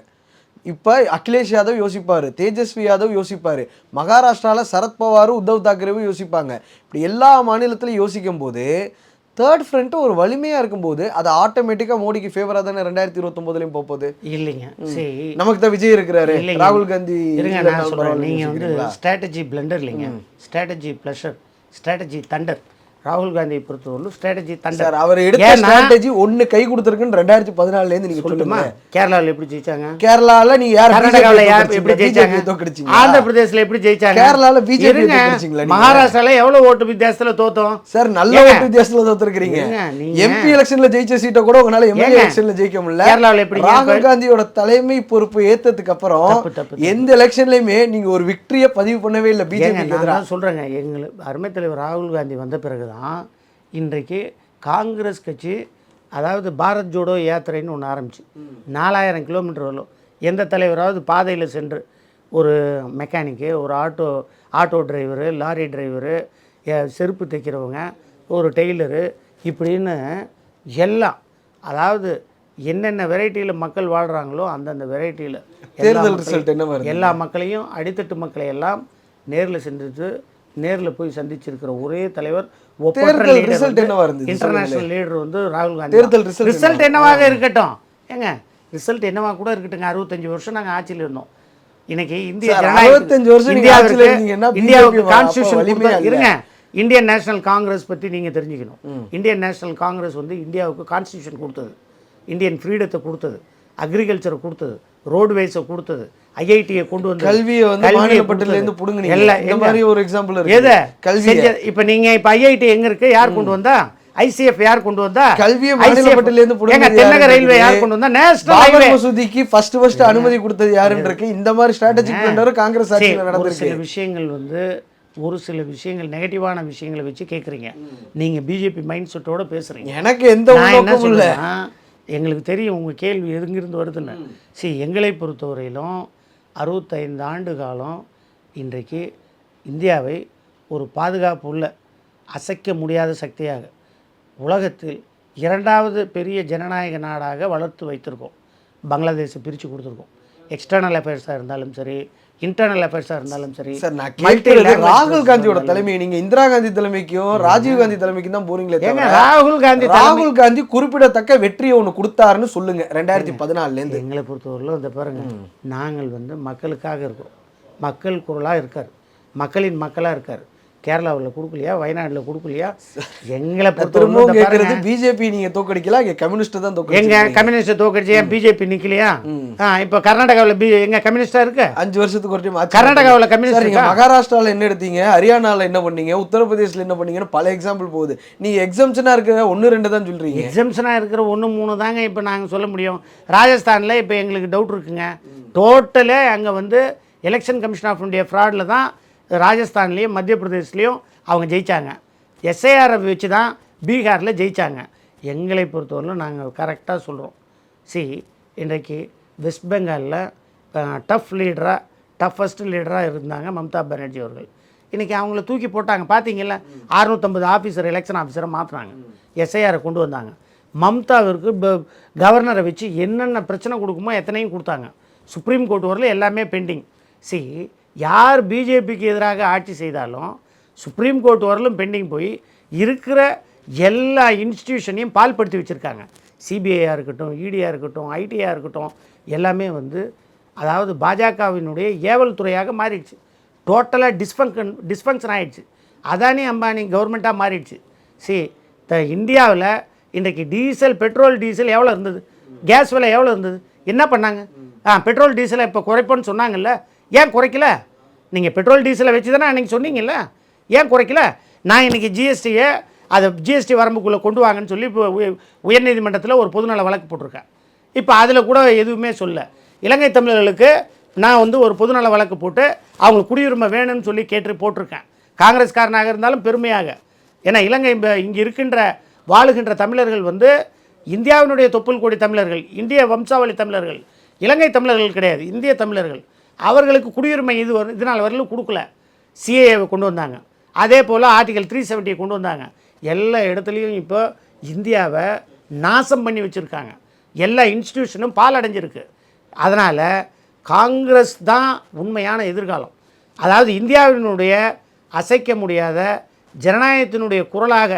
இப்போ அகிலேஷ் யாதவ் யோசிப்பார், தேஜஸ்வி யாதவ் யோசிப்பார், மகாராஷ்டிராவில் சரத்பவாரும் உத்தவ் தாக்கரேவும் யோசிப்பாங்க. இப்படி எல்லா மாநிலத்திலையும் யோசிக்கும் போது தேர்ட் ஃப்ரண்ட்டு ஒரு வலிமையாக இருக்கும்போது அது ஆட்டோமேட்டிக்காக மோடிக்கு ஃபேவராக தானே 2029 போகுது. இல்லைங்க, சரி நமக்கு தான் விஜய் இருக்கிறாரு, ராகுல் காந்தி இருங்க. நான் சொல்கிறேன், நீங்கள் வந்து ஸ்ட்ராட்டஜி பிளண்டர் இல்லைங்க, ஸ்ட்ராட்டஜி ப்ளஷர், ஸ்ட்ராட்டஜி தண்டர். ராகுல் காந்தியை பொறுத்தவரைக்கும் ஸ்ட்ராட்டஜி தண்டர். அவர் எடுத்த ஸ்ட்ராட்டஜி ஒன்று கை கொடுத்துருக்குன்னு 2014 நீங்கள் சொல்லுமா? கேரளாவில் எப்படி ஜெயிச்சாங்க? கேரளாவில் நீங்கள் யார்? கர்நாடகாவில் யார் எப்படி ஜெயிச்சாங்க? ஆந்திர பிரதேசில் எப்படி ஜெயிச்சாங்க? கேரளாவில் பிஜேபி தோக்கடிச்சிங்களா? மகாராஷ்டிராவில் எவ்வளோ ஓட்டு வித்தியாசத்தில் தோத்தோம் சார்? நல்ல ஓட்டு வித்தியாசத்தில் தோத்துருக்கீங்க. எம்பி எலெக்ஷன்ல ஜெயிச்ச சீட்டை கூட உங்களால எம்எல்ஏ எலெக்ஷன்ல ஜெயிக்க முடியல. கேரளாவில் எப்படி? ராகுல் காந்தியோட தலைமை பொறுப்பு ஏற்றதுக்கு அப்புறம் எந்த எலெக்ஷன்லயுமே நீங்க ஒரு விக்டரியை பதிவு பண்ணவே இல்லை பிஜேபி. நான் சொல்றேங்க, எங்களுக்கு அருமைத் தலைவர் ராகுல் காந்தி வந்த பிறகுதான் இன்றைக்கு காங்கிரஸ் கட்சி, அதாவது பாரத் ஜோடோ யாத்திரைன்னு ஒன்று ஆரம்பிச்சு 4000 கிலோமீட்டர் வரலும் எந்த தலைவராவது பாதையில் சென்று ஒரு மெக்கானிக்கு, ஒரு ஆட்டோ டிரைவரு, லாரி டிரைவரு, செருப்பு தைக்கிறவங்க, ஒரு டெய்லரு, இப்படின்னு எல்லாம், அதாவது என்னென்ன வெரைட்டியில் மக்கள் வாழ்கிறாங்களோ அந்தந்த வெரைட்டியில் தேர்தல் ரிசல்ட் என்ன வருது? எல்லா மக்களையும், அடித்தட்டு மக்களை எல்லாம் நேரில் போய் சந்திச்சிருக்கிற ஒரே தலைவர் தேர்தல் ரிசல்ட் என்னவா இருந்துச்சு? இன்டர்நேஷனல் லீடர் வந்து ராகுல் காந்தி. தேர்தல் ரிசல்ட் என்னவாக இருக்கட்டும், ஏங்க ரிசல்ட் என்னவா கூட இருக்கட்டுங்க. 65 வருஷம் நாங்கள் ஆட்சியில் இருந்தோம். இன்னைக்கு இந்திய சார், ஜனநாயக 65 வருஷம் நீங்க ஆட்சியில இருக்கீங்கன்னா இந்தியாவுக்கு BJP கான்ஸ்டியூஷன் வலிமையா இல்ல. இருங்க. இந்தியன் நேஷனல் காங்கிரஸ் பற்றி நீங்கள் தெரிஞ்சுக்கணும். இந்தியன் நேஷனல் காங்கிரஸ் வந்து இந்தியாவுக்கு கான்ஸ்டியூஷன் கொடுத்தது, இந்தியன் ஃப்ரீடத்தை கொடுத்தது, அக்ரிகல்ச்சரை கொடுத்தது, ரோட்வேஸை கொடுத்தது, ஐஐடியை கொண்டு வந்து கல்வியை வந்து மாநில பட்டியலிருந்து புடுங்குனீங்க. இந்த மாதிரி ஒரு எக்ஸாம்பிள் இருக்கு. எதை கல்வி இப்போ நீங்கள் இப்போ ஐஐடி எங்க இருக்கு, யார் கொண்டு வந்தா? ஐசிஎஃப் யார் கொண்டு வந்தா? கல்வியை மாநில பட்டியலிருந்து புடுங்குனது தென்னக ரயில்வே யார் கொண்டு வந்தா? நேஷனல் ஹைவே மசூதிக்கு ஃபர்ஸ்ட் அனுமதி கொடுத்தது யாருன்னு இருக்கு. இந்த மாதிரி ஸ்ட்ராட்டஜிக் பிளானர் காங்கிரஸ் ஆட்சியில் ஒரு நடந்திருக்கு. சில விஷயங்கள் வந்து ஒரு சில விஷயங்கள் நெகட்டிவான விஷயங்களை வச்சு கேட்குறீங்க. நீங்கள் பிஜேபி மைண்ட் செட்டோட பேசுகிறீங்க. எனக்கு எந்த நான் என்ன உள்நோக்கமும் இல்லை. சொல்றேன்னா, எங்களுக்கு தெரியும் உங்கள் கேள்வி எங்கிருந்து வருதுன்னு. சரி, எங்களை பொறுத்தவரையிலும் 65 ஆண்டு காலம் இன்றைக்கு இந்தியாவை ஒரு பாதுகாப்பு உள்ள அசைக்க முடியாத சக்தியாக உலகத்தில் 2வது பெரிய ஜனநாயக நாடாக வளர்த்து வைத்திருக்கோம். பங்களாதேஷை பிரித்து கொடுத்துருக்கோம். எக்ஸ்டர்னல் அஃபேர்ஸாக இருந்தாலும் சரி, இன்டர்னல் அஃபேர்ஸாக இருந்தாலும் சரி. சார், நான் கேட்கிறது ராகுல் காந்தியோட தலைமை. நீங்க இந்திரா காந்தி தலைமைக்கும் ராஜீவ் காந்தி தலைமைக்கும் தான் போறீங்களே ஏங்க, தவிர ராகுல் காந்தி குறிப்பிடத்தக்க வெற்றியை ஒன்று கொடுத்தாருன்னு சொல்லுங்க 2014 எங்களை பொறுத்தவரையிலும் இந்த பாருங்க, நாங்கள் வந்து மக்களுக்காக இருக்கிறோம். மக்கள் குரலாக இருக்கார், மக்களின் மக்களாக இருக்கார். கேரளாவில் கொடுக்கலையா, வயநாட்டில் கொடுக்கலையா? எங்களை திரும்பவும் கேட்கறது பிஜேபி நீங்க தோக்கடிக்கல, இங்க கம்யூனிஸ்ட் தான் எங்க கம்யூனிஸ்ட் தோக்கடிச்சு ஏன் பிஜேபி நிக்கலையா? இப்போ கர்நாடகாவில் எங்க கம்யூனிஸ்டா இருக்கு? 5 வருஷத்துக்கு ஒரு டைம் கர்நாடகாவில் கம்யூனிஸ்ட். நீங்க மகாராஷ்டிரால என்ன எடுத்தீங்க, ஹரியானால என்ன பண்ணீங்க, உத்தரப்பிரதேசல என்ன பண்ணீங்கன்னு பல எக்ஸாம்பிள் போகுது. நீங்க எக்ஸம்ஷனா இருக்க 1-2 தான் சொல்றீங்க. எக்ஸம்ஷனா இருக்கிற 1-3 தாங்க இப்போ நாங்கள் சொல்ல முடியும். ராஜஸ்தானில் இப்போ எங்களுக்கு டவுட் இருக்குங்க. டோட்டலே அங்கே வந்து எலெக்ஷன் கமிஷன் ஆஃப் இந்தியா ஃப்ராடில் தான் ராஜஸ்தான்லேயும் மத்திய பிரதேஷ்லேயும் அவங்க ஜெயித்தாங்க. எஸ்ஐஆரை வச்சு தான் பீகாரில் ஜெயித்தாங்க. எங்களை பொறுத்தவரையிலும் நாங்கள் கரெக்டாக சொல்கிறோம். இன்றைக்கு வெஸ்ட் பெங்காலில் டஃபஸ்ட் லீடராக இருந்தாங்க மம்தா பானர்ஜி அவர்கள். இன்றைக்கி அவங்கள தூக்கி போட்டாங்க. பார்த்தீங்களா, 650 ஆஃபீஸர் எலெக்ஷன் ஆஃபீஸரை மாற்றினாங்க, எஸ்ஐஆரை கொண்டு வந்தாங்க. மம்தாவிற்கு கவர்னரை வச்சு என்னென்ன பிரச்சனை கொடுக்குமோ எத்தனையும் கொடுத்தாங்க. சுப்ரீம் கோர்ட் வரல எல்லாமே பெண்டிங். யார் பிஜேபிக்கு எதிராக ஆட்சி செய்தாலும் சுப்ரீம் கோர்ட் வரலும் பெண்டிங் போய் இருக்கிற எல்லா இன்ஸ்டிடியூஷனையும் பால்படுத்தி வச்சுருக்காங்க. சிபிஐயாக இருக்கட்டும், இடியாக இருக்கட்டும், ஐடியாக இருக்கட்டும், எல்லாமே வந்து அதாவது பாஜகவினுடைய ஏவல் துறையாக மாறிடுச்சு. டோட்டலாக டிஸ்ஃபங்க்ஷன் ஆகிடுச்சு. அதானி அம்பானி கவர்மெண்ட்டாக மாறிடுச்சு. இந்தியாவில் இன்றைக்கு பெட்ரோல் டீசல் எவ்வளோ இருந்தது, கேஸ் விலை எவ்வளோ இருந்தது, என்ன பண்ணாங்க? பெட்ரோல் டீசலை இப்போ குறைப்போன்னு சொன்னாங்கல்ல, ஏன் குறைக்கல? நீங்கள் பெட்ரோல் டீசலை வச்சு தானே அன்றைக்கி சொன்னீங்கல்ல, ஏன் குறைக்கல? நான் இன்றைக்கி ஜிஎஸ்டியை அதை ஜிஎஸ்டி வரம்புக்குள்ளே கொண்டு வாங்கன்னு சொல்லி இப்போ உயர்நீதிமன்றத்தில் ஒரு பொதுநல வழக்கு போட்டிருக்கேன். இப்போ அதில் கூட எதுவுமே சொல்ல. இலங்கை தமிழர்களுக்கு நான் வந்து ஒரு பொதுநல வழக்கு போட்டு அவங்களுக்கு குடியுரிமை வேணும்னு சொல்லி கேட்டு போட்டிருக்கேன். காங்கிரஸ்காரனாக இருந்தாலும் பெருமையாக. ஏன்னா இலங்கை இங்கே இருக்கின்ற வாழுகின்ற தமிழர்கள் வந்து இந்தியாவினுடைய தொப்புள் கொடி தமிழர்கள், இந்திய வம்சாவளி தமிழர்கள், இலங்கை தமிழர்கள் கிடையாது, இந்திய தமிழர்கள். அவர்களுக்கு குடியுரிமை இதனால் வரலும் கொடுக்கல. சிஏஏவை கொண்டு வந்தாங்க. அதே போல் ஆர்டிகல் 370 கொண்டு வந்தாங்க. எல்லா இடத்துலையும் இப்போ இந்தியாவை நாசம் பண்ணி வச்சுருக்காங்க. எல்லா இன்ஸ்டிடியூஷனும் பால் அடைஞ்சிருக்கு. அதனால் காங்கிரஸ் தான் உண்மையான எதிர்காலம். அதாவது இந்தியாவினுடைய அசைக்க முடியாத ஜனநாயகத்தினுடைய குரலாக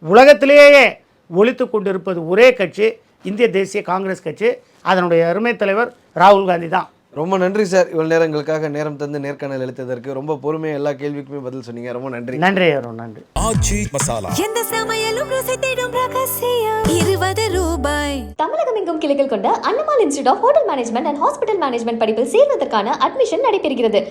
உலகத்திலேயே ஒலித்து கொண்டிருப்பது ஒரே கட்சி இந்திய தேசிய காங்கிரஸ் கட்சி. அதனுடைய அருமை தலைவர் ராகுல் காந்தி தான். ரொம்ப நன்றி சார், இவ்வளவு நேரம் எங்களுக்காக நேரம் தந்து நேர்காணல் அளித்ததற்கு. ரொம்ப பொறுமையாக எல்லா கேள்விக்குமே பதில் சொன்னீங்க. ரொம்ப நன்றி. நன்றி நன்றி. ஆச்சி மசாலா எந்த சமையலும் ருசி தேடும் ரகசியம் 20 ரூபாய். தமிழகம் எங்கும் கிளைகள் கொண்ட Annamalai institute of hotel management and hospital management படிப்பில் சேர்வதற்கான அட்மிஷன் நடைபெறுகிறது.